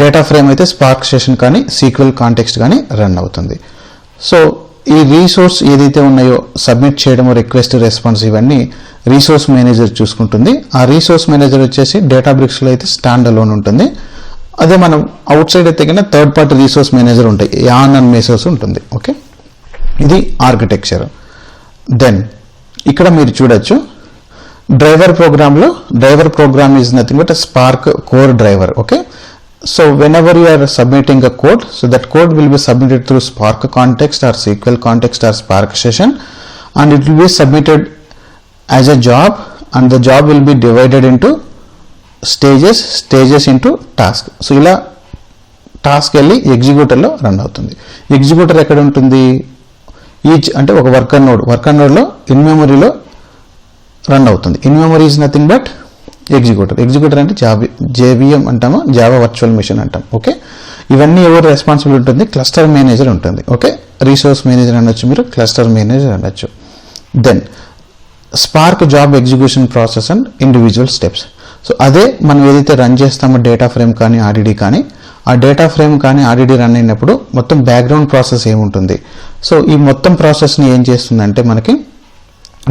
డేటా ఫ్రేమ్ అయితే స్పార్క్ సెషన్ కానీ SQL కాంటెక్స్ట్ కానీ రన్ అవుతుంది. సో ఈ రీసోర్స్ ఏదైతే ఉన్నాయో సబ్మిట్ చేయడము, రిక్వెస్ట్, రెస్పాన్స్ ఇవన్నీ రీసోర్స్ మేనేజర్ చూసుకుంటుంది. ఆ రీసోర్స్ మేనేజర్ వచ్చేసి డేటాబ్రిక్స్లో అయితే స్టాండ్ అలోన్ ఉంటుంది. అదే మనం అవుట్ సైడ్ అయితే కన్నా థర్డ్ పార్టీ రీసోర్స్ మేనేజర్ ఉంటాయి, యాన్ అండ్ మెసోస్ ఉంటుంది. ఓకే, ఇది ఆర్కిటెక్చర్. దెన్ ఇక్కడ మీరు చూడొచ్చు driver program is nothing but Spark core driver. Okay, so whenever you are submitting a code, so that code will be submitted through Spark context or SQL context or Spark session, and it will be submitted as a job, and the job will be divided into stages into task. So ఇలా task వెళ్ళి ఎగ్జిక్యూటర్లో run అవుతుంది. Executor ఎక్కడ ఉంటుంది? Each అంటే ఒక worker నోడ్లో in మెమరీలో run అవుతుంది. In memory is nothing but executor అంటే జేవిఎం అంటాము, జావా వర్చువల్ మెషిన్ అంటాం. ఓకే, ఇవన్నీ ఎవరు రెస్పాన్సిబిలిటీ ఉంటుంది? క్లస్టర్ మేనేజర్ ఉంటుంది. ఓకే, రిసోర్స్ మేనేజర్ అనొచ్చు, మీరు క్లస్టర్ మేనేజర్ అనొచ్చు. Then Spark job execution process and individual steps. So అదే మనం ఏదైతే రన్ చేస్తామో డేటా ఫ్రేమ్ కానీ ఆర్డిడి కానీ, ఆ డేటా ఫ్రేమ్ కానీ ఆర్డిడి రన్ అయినప్పుడు మొత్తం బ్యాక్గ్రౌండ్ ప్రాసెస్ ఏముంటుంది? సో ఈ మొత్తం ప్రాసెస్ని ఏం చేస్తుందంటే మనకి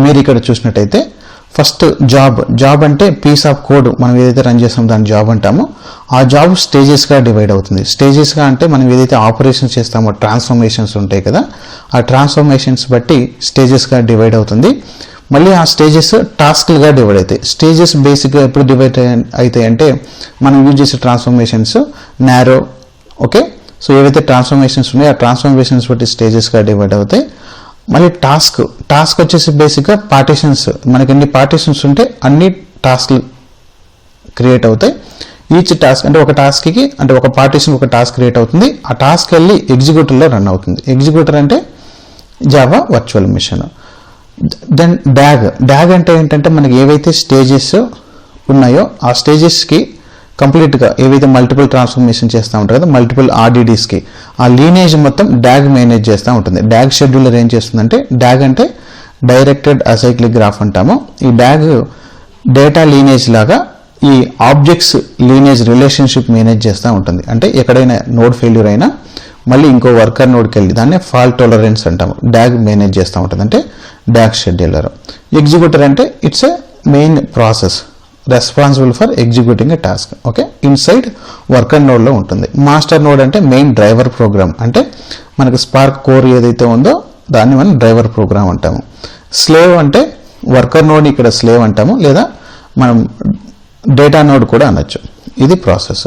మీరు ఇక్కడ చూసినట్టయితే ఫస్ట్ జాబ్ అంటే పీస్ ఆఫ్ కోడ్ మనం ఏదైతే రన్ చేస్తామో దాన్ని జాబ్ అంటామో. ఆ జాబ్ స్టేజెస్గా డివైడ్ అవుతుంది. స్టేజెస్గా అంటే మనం ఏదైతే ఆపరేషన్స్ చేస్తామో ట్రాన్స్ఫర్మేషన్స్ ఉంటాయి కదా, ఆ ట్రాన్స్ఫర్మేషన్స్ బట్టి స్టేజెస్గా డివైడ్ అవుతుంది. మళ్ళీ ఆ స్టేజెస్ టాస్క్లుగా డివైడ్ అవుతాయి. స్టేజెస్ బేసిక్గా ఎప్పుడు డివైడ్ అవుతాయి అంటే మనం యూజ్ చేసే ట్రాన్స్ఫర్మేషన్స్ నారో. ఓకే, సో ఏవైతే ట్రాన్స్ఫర్మేషన్స్ ఉన్నాయో ఆ ట్రాన్స్ఫర్మేషన్స్ బట్టి స్టేజెస్గా డివైడ్ అవుతాయి. మళ్ళీ టాస్క్ వచ్చేసి బేసిక్గా పార్టీషన్స్, మనకి ఎన్ని పార్టీషన్స్ ఉంటే అన్ని టాస్క్లు క్రియేట్ అవుతాయి. ఈచ్ టాస్క్ అంటే ఒక టాస్క్కి అంటే ఒక పార్టీషన్ ఒక టాస్క్ క్రియేట్ అవుతుంది. ఆ టాస్క్ వెళ్ళి ఎగ్జిక్యూటర్లో రన్ అవుతుంది. ఎగ్జిక్యూటర్ అంటే జావా వర్చువల్ మెషిన్. దెన్ డ్యాగ్ అంటే ఏంటంటే మనకి ఏవైతే స్టేజెస్ ఉన్నాయో ఆ స్టేజెస్కి కంప్లీట్గా ఏవైతే మల్టిపుల్ ట్రాన్స్ఫర్మేషన్ చేస్తూ ఉంటారు కదా, మల్టిపుల్ ఆర్డిడీస్కి ఆ లీనేజ్ మొత్తం డ్యాగ్ మేనేజ్ చేస్తూ ఉంటుంది. డ్యాగ్ షెడ్యూలర్ ఏం చేస్తుందంటే, డ్యాగ్ అంటే డైరెక్టెడ్ అసైక్లిక్ గ్రాఫ్ అంటాము. ఈ డ్యాగ్ డేటా లీనేజ్ లాగా ఈ ఆబ్జెక్ట్స్ లీనేజ్ రిలేషన్షిప్ మేనేజ్ చేస్తూ ఉంటుంది. అంటే ఎక్కడైనా నోడ్ ఫెయిల్యూర్ అయినా మళ్ళీ ఇంకో వర్కర్ నోడ్కి వెళ్ళి దాన్ని ఫాల్ట్ టాలరెన్స్ అంటాము. డ్యాగ్ మేనేజ్ చేస్తూ ఉంటుంది, అంటే డ్యాగ్ షెడ్యూలర్. ఎగ్జిక్యూటర్ అంటే it's a main process responsible for executing a task. Okay, inside worker నోడ్లో ఉంటుంది. మాస్టర్ నోడ్ అంటే మెయిన్ డ్రైవర్ ప్రోగ్రామ్, అంటే మనకి స్పార్క్ కోర్ ఏదైతే ఉందో దాన్ని మనం డ్రైవర్ ప్రోగ్రామ్ అంటాము. స్లేవ్ అంటే వర్కర్ నోడ్ ఇక్కడ స్లేవ్ అంటాము, లేదా మనం డేటా నోడ్ కూడా అనొచ్చు. ఇది process.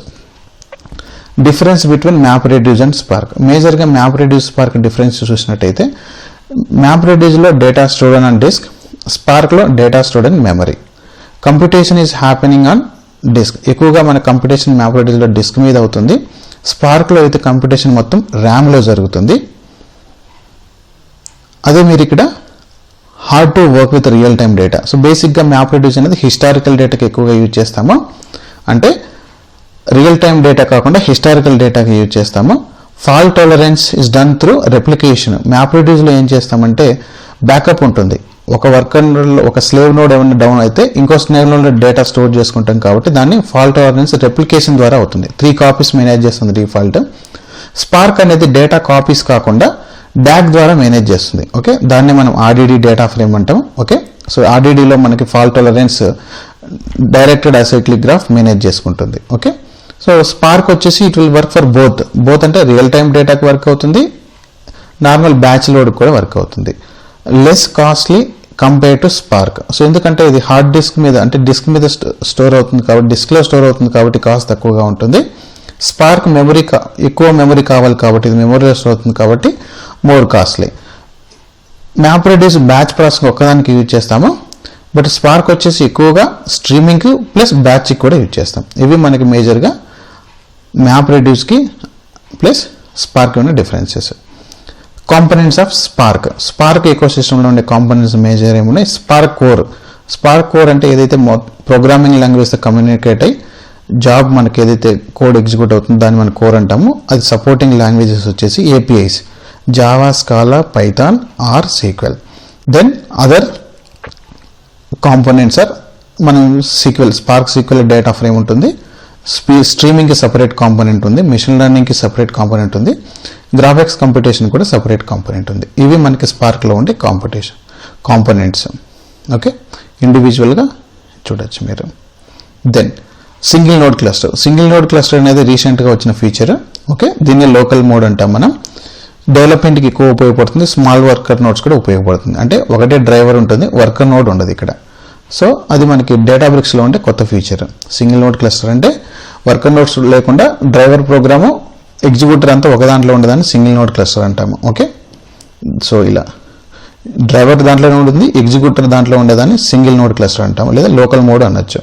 Difference between map reduce and spark. మేజర్గా మ్యాప్ రెడ్యూస్ స్పార్క్ డిఫరెన్స్ చూసినట్టయితే map రెడ్యూస్లో data stored on disk, స్పార్క్లో data stored on memory. Computation is happening on disk. ఎక్కువగా మన కంప్యూటేషన్ మ్యాప్ రెడ్యూస్లో డిస్క్ మీద అవుతుంది. స్పార్క్లో అయితే కంప్యూటేషన్ మొత్తం ర్యామ్లో జరుగుతుంది. అదే మీరు ఇక్కడ hard to work with real time data. So బేసిక్గా మ్యాప్ రెడ్యూస్ అనేది హిస్టారికల్ డేటాకి ఎక్కువగా యూజ్ చేస్తాము, అంటే రియల్ టైమ్ డేటా కాకుండా హిస్టారికల్ డేటాకి యూజ్ చేస్తాము. Fault tolerance is done through replication. Map రెడ్యూస్లో ఏం చేస్తామంటే బ్యాకప్ ఉంటుంది. ఒక వర్కర్ నోడ్లో ఒక స్లేవ్ నోడ్ ఏమైనా డౌన్ అయితే ఇంకో స్లేవ్ నోడ్లో డేటా స్టోర్ చేసుకుంటాం కాబట్టి దాన్ని ఫాల్ట్ టాలరెన్స్ రెప్లికేషన్ ద్వారా అవుతుంది. 3 కాపీస్ మేనేజ్ చేస్తుంది డిఫాల్ట్. స్పార్క్ అనేది డేటా కాపీస్ కాకుండా డాగ్ ద్వారా మేనేజ్ చేస్తుంది. ఓకే, దాన్ని మనం ఆర్డిడి డేటా ఫ్రేమ్ అంటాం. ఓకే, సో ఆర్డిడిలో మనకి fault tolerance directed acyclic graph manage చేసుకుంటుంది. ఓకే, సో స్పార్క్ వచ్చేసి it will work for both అంటే రియల్ టైమ్ డేటాకి వర్క్ అవుతుంది, నార్మల్ బ్యాచ్ లోడ్ కూడా వర్క్ అవుతుంది. Less costly compare to spark. So ఎందుకంటే ఇది హార్డ్ డిస్క్ మీద అంటే డిస్క్ మీద స్టోర్ అవుతుంది కాబట్టి, డిస్క్లో స్టోర్ అవుతుంది కాబట్టి కాస్ట్ తక్కువగా ఉంటుంది. స్పార్క్ ఎక్కువ మెమరీ కావాలి కాబట్టి ఇది మెమరీలో స్టోర్ అవుతుంది కాబట్టి more costly. Map reduce batch process ఒక్కదానికి యూజ్ చేస్తాము, బట్ స్పార్క్ వచ్చేసి ఎక్కువగా స్ట్రీమింగ్కి ప్లస్ బ్యాచ్కి కూడా యూజ్ చేస్తాం. ఇవి మనకి మేజర్గా మ్యాప్ రెడ్యూస్కి ప్లస్ స్పార్క్ ఉన్న డిఫరెన్సెస్. కాంపోనెంట్స్ ఆఫ్ స్పార్క్ ఎకోసిస్టంలో ఉండే కాంపోనెంట్స్ మేజర్ ఏమున్నాయి? స్పార్క్ కోర్ అంటే ఏదైతే ప్రోగ్రామింగ్ లాంగ్వేజ్తో కమ్యూనికేట్ అయ్యి జాబ్ మనకి ఏదైతే కోడ్ ఎగ్జిక్యూట్ అవుతుందో దాన్ని మనం కోర్ అంటాము. అది సపోర్టింగ్ లాంగ్వేజెస్ వచ్చేసి APIs, Java, Scala, Python R SQL. Then other components are మనం స్పార్క్ సీక్వెల్ డేటా ఫ్రేమ్ ఉంటుంది, స్ట్రీమింగ్కి సపరేట్ కాంపోనెంట్ ఉంది, మిషన్ లెర్నింగ్కి సపరేట్ కాంపోనెంట్ ఉంది, గ్రాఫిక్స్ కంప్యూటేషన్ కూడా సపరేట్ కాంపోనెంట్ ఉంది. ఇవి మనకి స్పార్క్లో ఉండే కాంపోనెంట్స్. ఓకే, ఇండివిజువల్గా చూడొచ్చు మీరు. దెన్ సింగిల్ నోడ్ క్లస్టర్ అనేది రీసెంట్గా వచ్చిన ఫీచర్. ఓకే, దీన్ని లోకల్ మోడ్ అంటాం మనం. డెవలప్మెంట్కి ఎక్కువ ఉపయోగపడుతుంది, స్మాల్ వర్కర్ నోడ్స్ కూడా ఉపయోగపడుతుంది. అంటే ఒకటే డ్రైవర్ ఉంటుంది, వర్కర్ నోడ్ ఉండదు ఇక్కడ. సో అది మనకి డేటాబ్రిక్స్లో ఉండే కొత్త ఫీచర్. సింగిల్ నోడ్ క్లస్టర్ అంటే వర్కర్ నోడ్స్ లేకుండా డ్రైవర్ ప్రోగ్రాము ఎగ్జిక్యూటర్ అంతా ఒక దాంట్లో ఉండేదాన్ని సింగిల్ నోడ్ క్లస్టర్ అంటాము. ఓకే, సో ఇలా డ్రైవర్ దాంట్లోనే ఉంటుంది, ఎగ్జిక్యూటర్ దాంట్లో ఉండేదాన్ని సింగిల్ నోడ్ క్లస్టర్ అంటాము, లేదా లోకల్ మోడ్ అనొచ్చు.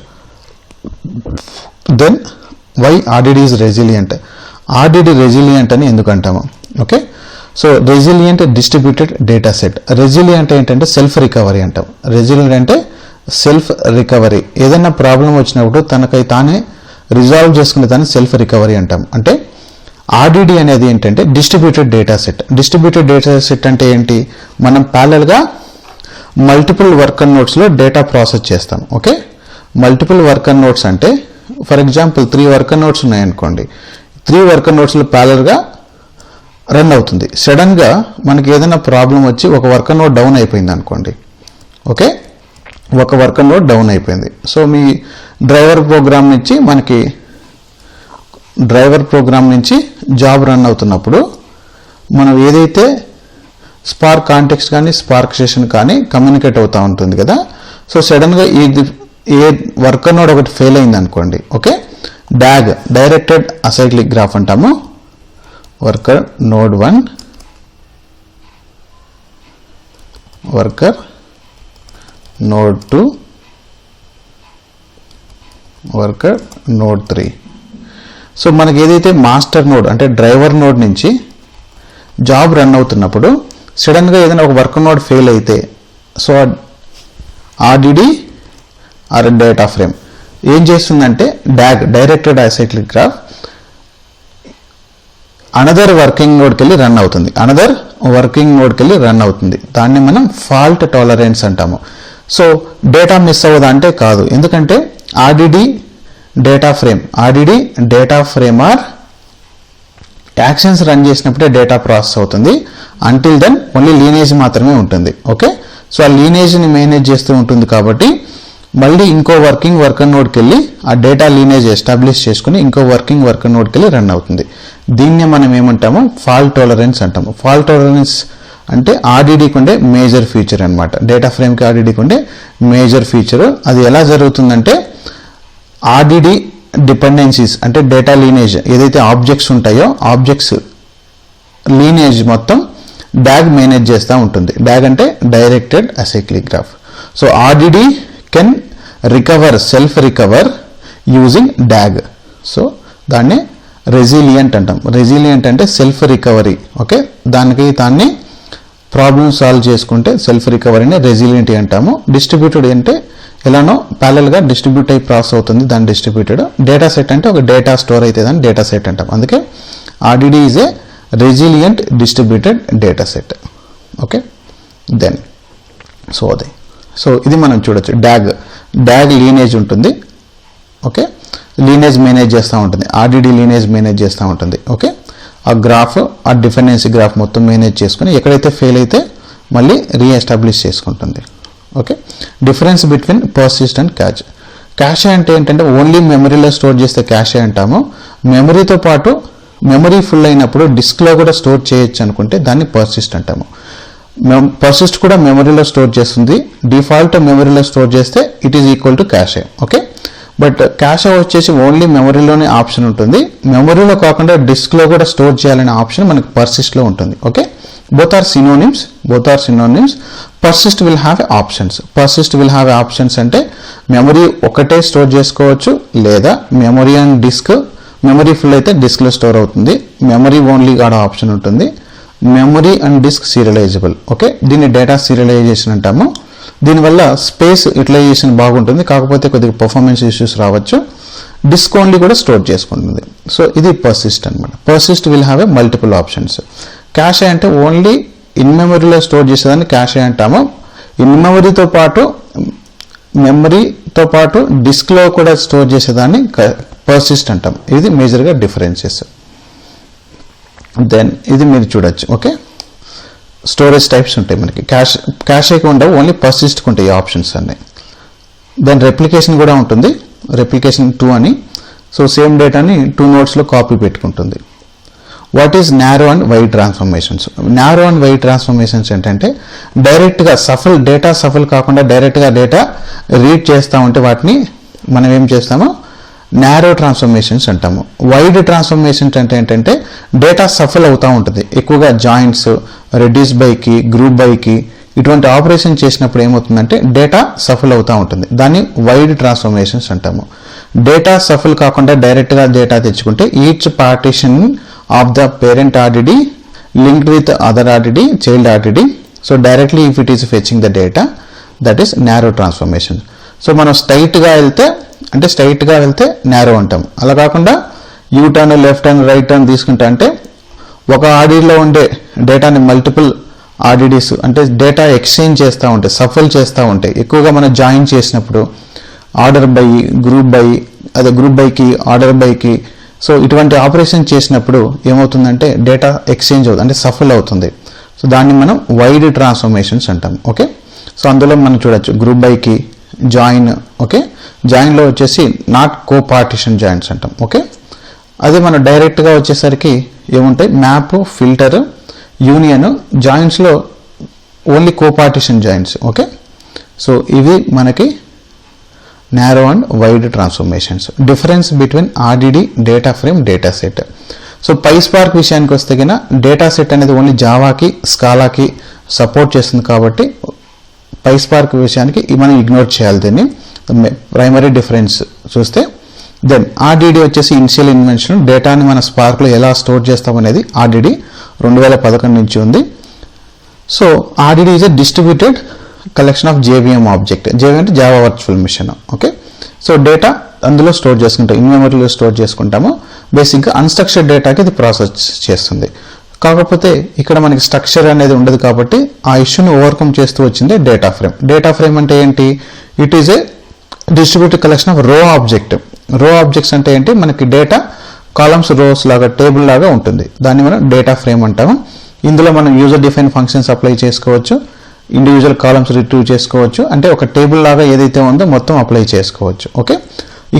Then why RDD is resilient. RDD resilient అని ఎందుకు అంటాము? Okay, so resilient distributed data set. Resilient ఏంటంటే సెల్ఫ్ రికవరీ అంటాం. రెసిలియంట్ అంటే సెల్ఫ్ రికవరీ. ఏదైనా ప్రాబ్లం వచ్చినప్పుడు తనకై తానే రిజాల్వ్ చేసుకునే దాన్ని సెల్ఫ్ రికవరీ అంటాం. అంటే ఆర్డిడి అనేది ఏంటంటే distributed data set. Distributed data set అంటే ఏంటి, మనం ప్యారలల్గా మల్టిపుల్ వర్కర్ నోట్స్లో డేటా ప్రాసెస్ చేస్తాం. ఓకే, మల్టిపుల్ వర్కర్ నోట్స్ అంటే ఫర్ ఎగ్జాంపుల్ 3 వర్కర్ నోట్స్ ఉన్నాయనుకోండి, 3 వర్కర్ నోట్స్లో ప్యారలల్గా రన్ అవుతుంది. సడన్గా మనకి ఏదైనా ప్రాబ్లం వచ్చి ఒక వర్కర్ నోట్ డౌన్ అయిపోయింది అనుకోండి. ఓకే, ఒక వర్కర్ నోట్ డౌన్ అయిపోయింది. సో మీ డ్రైవర్ ప్రోగ్రామ్ నుంచి జాబ్ రన్ అవుతున్నప్పుడు మనం ఏదైతే స్పార్క్ కాంటెక్స్ట్ కానీ స్పార్క్ సెషన్ కానీ కమ్యూనికేట్ అవుతూ ఉంటుంది కదా. సో సడన్గా ఏ వర్కర్ నోడ్ ఒకటి ఫెయిల్ అయింది అనుకోండి. Okay, DAG directed acyclic graph అంటాము. Worker node 1, worker node 2, worker node 3. So మనకి ఏదైతే మాస్టర్ నోడ్ అంటే డ్రైవర్ నోడ్ నుంచి జాబ్ రన్ అవుతున్నప్పుడు సడన్గా ఏదైనా ఒక వర్కర్ నోడ్ ఫెయిల్ అయితే so RDD are data frame ఏం చేస్తుందంటే DAG directed acyclic graph another working నోడ్కి వెళ్ళి రన్ అవుతుంది. దాన్ని మనం ఫాల్ట్ టాలరెన్స్ అంటాము. సో డేటా మిస్ అవ్వదా అంటే కాదు, ఎందుకంటే RDD data frame are actions run చేసినప్పుడే డేటా ప్రాసెస్ అవుతుంది. అంటిల్ దెన్ ఓన్లీ లీనేజ్ మాత్రమే ఉంటుంది. ఓకే, సో ఆ లీనేజ్ని మేనేజ్ చేస్తూ ఉంటుంది కాబట్టి మళ్ళీ ఇంకో వర్కర్ నోడ్కి వెళ్ళి ఆ డేటా లీనేజ్ ఎస్టాబ్లిష్ చేసుకుని ఇంకో వర్కర్ నోడ్కి వెళ్ళి రన్ అవుతుంది. దీన్ని మనం ఏమంటాము, ఫాల్ట్ టాలరెన్స్ అంటాము. ఫాల్ట్ టాలరెన్స్ అంటే ఆర్డిడికి ఉండే మేజర్ ఫీచర్ అనమాట. డేటా ఫ్రేమ్కి ఆర్డిడికి ఉండే మేజర్ ఫీచర్. అది ఎలా జరుగుతుందంటే ఆర్డిడి డిపెండెన్సీస్ అంటే డేటా లీనేజ్ ఏదైతే ఆబ్జెక్ట్స్ ఉంటాయో ఆబ్జెక్ట్స్ లీనేజ్ మొత్తం డాగ్ మేనేజ్ చేస్తూ ఉంటుంది. డాగ్ అంటే directed acyclic graph. So RDD can self recover using dog. So దాన్ని రెసిలియంట్ అంటాం. రెసిలియంట్ అంటే సెల్ఫ్ రికవరీ. ఓకే, దాన్ని ప్రాబ్లమ్ సాల్వ్ చేసుకుంటే సెల్ఫ్ రికవరీని రెసిలియంట్ అంటాము. డిస్ట్రిబ్యూటెడ్ అంటే ఎలానో ప్యారలల్గా డిస్ట్రిబ్యూట్ అయి ప్రాసెస్ అవుతుంది, దాని డిస్ట్రిబ్యూటెడ్. డేటా సెట్ అంటే ఒక డేటా స్టోర్ అయితే దాన్ని డేటా సెట్ అంటాం. అందుకే RDD is a resilient distributed data set. Okay, then so ఇది మనం చూడొచ్చు. డాగ్ లీనేజ్ ఉంటుంది. ఓకే, లీనేజ్ మేనేజ్ చేస్తూ ఉంటుంది. ఆర్డిడి లీనేజ్ మేనేజ్ చేస్తూ ఉంటుంది. ఓకే, ఆ గ్రాఫ్ ఆ డిపెండెన్సీ గ్రాఫ్ మొత్తం మేనేజ్ చేసుకుని ఎక్కడైతే ఫెయిల్ అయితే మళ్ళీ రీఎస్టాబ్లిష్ చేసుకుంటుంది. Okay, difference between persist and cache అంటే ఏంటంటే ఓన్లీ మెమరీలో స్టోర్ చేస్తే క్యాషే అంటాము. మెమరీతో పాటు మెమరీ ఫుల్ అయినప్పుడు డిస్క్లో కూడా స్టోర్ చేయొచ్చు అనుకుంటే దాన్ని పర్సిస్ట్ అంటాము. పర్సిస్ట్ కూడా మెమరీలో స్టోర్ చేస్తుంది. డిఫాల్ట్ మెమరీలో స్టోర్ చేస్తే it is equal to cache. Okay, but cache వచ్చేసి ఓన్లీ మెమరీలోనే ఆప్షన్ ఉంటుంది. మెమరీలో కాకుండా డిస్క్లో కూడా స్టోర్ చేయాలనే ఆప్షన్ మనకి పర్సిస్ట్లో ఉంటుంది. Okay, both are synonyms. Persist will have options అంటే మెమరీ ఒకటే స్టోర్ చేసుకోవచ్చు, లేదా memory and disk, memory full అయితే డిస్క్లో స్టోర్ అవుతుంది. మెమరీ ఓన్లీ కూడా ఆప్షన్ ఉంటుంది. Memory and disk serializable. Okay, దీన్ని డేటా సీరియలైజేషన్ అంటాము. దీనివల్ల స్పేస్ యూటిలైజేషన్ బాగుంటుంది, కాకపోతే కొద్దిగా పర్ఫార్మెన్స్ ఇష్యూస్ రావచ్చు. డిస్క్ ఓన్లీ కూడా స్టోర్ చేసుకుంటుంది. సో ఇది పర్సిస్ట్ అనమాట. Persist will have a multiple options. Cache అంటే ఓన్లీ ఇన్ మెమరీలో స్టోర్ చేసేదాన్ని క్యాషే అంటాము. ఇన్ మెమరీతో పాటు డిస్క్లో కూడా స్టోర్ చేసేదాన్ని పర్సిస్ట్ అంటాం. ఇది మేజర్గా డిఫరెన్సెస్. దెన్ ఇది మీరు చూడొచ్చు. ఓకే, స్టోరేజ్ టైప్స్ ఉంటాయి మనకి. క్యాషేకి ఉండవు, ఓన్లీ పర్సిస్ట్కి ఉంటాయి ఆప్షన్స్ అన్నీ. దెన్ రెప్లికేషన్ కూడా ఉంటుంది, రెప్లికేషన్ 2 అని. సో సేమ్ డేటాని 2 నోట్స్లో కాపీ పెట్టుకుంటుంది. What is narrow and wide transformations? Narrow and wide transformations ఏంటంటే డైరెక్ట్గా డేటా సఫల్ కాకుండా డైరెక్ట్గా డేటా రీడ్ చేస్తూ ఉంటే వాటిని మనం ఏం చేస్తామో నారో ట్రాన్స్ఫర్మేషన్స్ అంటాము. వైడ్ ట్రాన్స్ఫర్మేషన్స్ అంటే ఏంటంటే డేటా సఫల్ అవుతూ ఉంటుంది. ఎక్కువగా జాయింట్స్, రెడ్యూస్ బైకి, గ్రూప్ బైకి ఇటువంటి ఆపరేషన్ చేసినప్పుడు ఏమవుతుందంటే డేటా సఫల్ అవుతూ ఉంటుంది. దాన్ని వైడ్ ట్రాన్స్ఫర్మేషన్స్ అంటాము. డేటా సఫల్ కాకుండా డైరెక్ట్గా డేటా తెచ్చుకుంటే each partition of the parent RDD linked with other RDD, child RDD. So directly if it is fetching the data, that is narrow transformation. So మనం స్ట్రైట్గా వెళ్తే నేరో అంటాం. అలా కాకుండా you turn, left turn, right turn తీసుకుంటా అంటే ఒక ఆర్డీలో ఉండే డేటాని మల్టిపుల్ ఆర్డీడీస్ అంటే డేటా ఎక్స్చేంజ్ చేస్తూ ఉంటాయి, సఫల్ చేస్తూ ఉంటాయి. ఎక్కువగా మనం జాయిన్ చేసినప్పుడు ఆర్డర్ బై, గ్రూప్ బై, అదే గ్రూప్ బైకి, ఆర్డర్ బైకి, సో ఇటువంటి ఆపరేషన్ చేసినప్పుడు ఏమవుతుందంటే డేటా ఎక్స్చేంజ్ అవుతుంది, అంటే సఫల్ అవుతుంది. సో దాన్ని మనం వైడ్ ట్రాన్స్ఫర్మేషన్స్ అంటాం. ఓకే, సో అందులో మనం చూడొచ్చు గ్రూప్ బైకి జాయిన్. ఓకే, జాయిన్లో వచ్చేసి నాట్ కో పార్టిషన్ జాయిన్స్ అంటాం. ఓకే, అదే మనం డైరెక్ట్గా వచ్చేసరికి ఏముంటాయి, మ్యాప్, ఫిల్టర్, యూనియన్, జాయిన్స్లో only co partition joins. Okay, so ఇవి మనకి narrow and wide transformations. Difference between RDD, data frame, data set. So PySpark విషయానికి వస్తే కన్నా డేటా సెట్ అనేది ఓన్లీ జావాకి, స్కాలాకి సపోర్ట్ చేస్తుంది కాబట్టి PySpark విషయానికి మనం ఇగ్నోర్ చేయాలి. దీన్ని ప్రైమరీ డిఫరెన్స్ చూస్తే దెన్ RDD వచ్చేసి ఇనిషియల్ ఇన్వెన్షన్, డేటాని మన స్పార్క్లో ఎలా స్టోర్ చేస్తామనేది RDD 2011 నుంచి ఉంది. So RDD is a distributed collection of JVM object. JVM అంటే Java virtual machine. Okay, so data అందులో స్టోర్ చేసుకుంటాం, ఇన్ మెమరీలో స్టోర్ చేసుకుంటాము. బేసిక్గా అన్స్ట్రక్చర్డ్ డేటాకి ఇది ప్రాసెస్ చేస్తుంది. కాకపోతే ఇక్కడ మనకి స్ట్రక్చర్ అనేది ఉండదు కాబట్టి ఆ ఇష్యూని ఓవర్కమ్ చేస్తూ వచ్చింది డేటా ఫ్రేమ్. డేటా ఫ్రేమ్ అంటే ఏంటి, it is a distributed collection of row object. రో ఆబ్జెక్ట్స్ అంటే ఏంటి, మనకి డేటా కాలమ్స్, రోస్ లాగా, టేబుల్ లాగా ఉంటుంది. దాన్ని మనం డేటా ఫ్రేమ్ అంటాము. ఇందులో మనం యూజర్ డిఫైన్ ఫంక్షన్స్ అప్లై చేసుకోవచ్చు, ఇండివిజువల్ కాలమ్స్ రిట్రీవ్ చేసుకోవచ్చు, అంటే ఒక టేబుల్ లాగా ఏదైతే ఉందో మొత్తం అప్లై చేసుకోవచ్చు. ఓకే,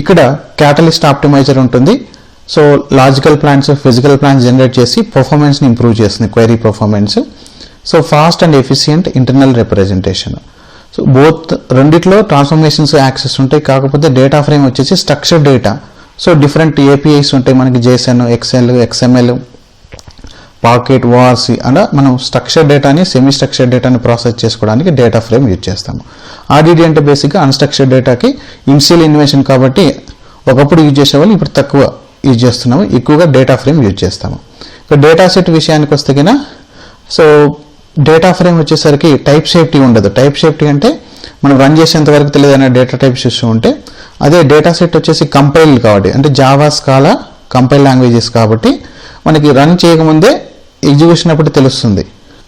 ఇక్కడ క్యాటలిస్ట్ ఆప్టిమైజర్ ఉంటుంది. So logical plans, physical plans generate చేసి పర్ఫార్మెన్స్ని ఇంప్రూవ్ చేస్తుంది, query performance. So fast and efficient internal representation. So both రెండిట్లో ట్రాన్స్ఫర్మేషన్స్ యాక్సెస్ ఉంటాయి. కాకపోతే డేటా ఫ్రేమ్ వచ్చేసి structured data. So different APIs ఉంటాయి మనకి, JSON, XL, XML, pocket, wars అలా మనం స్ట్రక్చర్ డేటాని, సెమీ స్ట్రక్చర్ డేటాని ప్రాసెస్ చేసుకోవడానికి డేటా ఫ్రేమ్ యూజ్ చేస్తాము. RDD అంటే బేసిక్గా అన్స్ట్రక్చర్డ్ డేటాకి ఇనిషియల్ ఇన్వెన్షన్ కాబట్టి ఒకప్పుడు యూజ్ చేసేవాళ్ళు, ఇప్పుడు తక్కువ యూజ్ చేస్తున్నాము, ఎక్కువగా డేటా ఫ్రేమ్ యూజ్ చేస్తాము. ఇక డేటా సెట్ విషయానికి వస్తే కన్నా, సో డేటా ఫ్రేమ్ వచ్చేసరికి టైప్ సేఫ్టీ ఉండదు. టైప్ సేఫ్టీ అంటే మనం రన్ చేసేంత వరకు తెలియదనే డేటా టైప్స్ ఇస్తూ ఉంటే, అదే డేటా సెట్ వచ్చేసి కంపైల్డ్ కాబట్టి, అంటే జావా, స్కాలా కంపైల్ లాంగ్వేజెస్ కాబట్టి మనకి రన్ చేయకముందే ఎగ్జిక్యూషన్ అప్పుడు తెలుస్తుంది.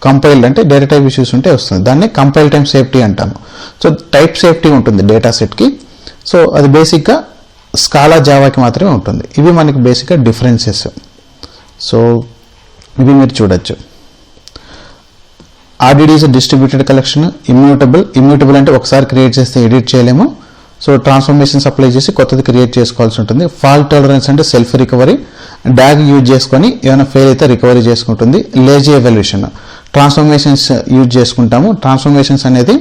కంపైల్డ్ అంటే డేటా టైప్ ఇష్యూస్ ఉంటే వస్తుంది, దాన్ని కంపైల్ టైమ్ సేఫ్టీ అంటాము. సో టైప్ సేఫ్టీ ఉంటుంది డేటా సెట్కి. సో అది బేసిక్గా స్కాలా, జావాకి మాత్రమే ఉంటుంది. ఇవి మనకి బేసిక్గా డిఫరెన్సెస్. సో ఇవి మీరు చూడొచ్చు. RDD is distributed collection, immutable అంటే ఒకసారి క్రియేట్ చేస్తే ఎడిట్ చేయలేము. సో ట్రాన్స్ఫర్మేషన్స్ అప్లై చేసి కొత్తది క్రియేట్ చేసుకోవాల్సి ఉంటుంది. ఫాల్ట్ టాలరెన్స్ అంటే సెల్ఫ్ రికవరీ, డాగ్ యూజ్ చేసుకొని ఏమైనా ఫెయిల్ అయితే రికవరీ చేసుకుంటుంది. లేజీ ఎవల్యూషన్, ట్రాన్స్ఫర్మేషన్స్ యూజ్ చేసుకుంటాము. ట్రాన్స్ఫర్మేషన్స్ అనేది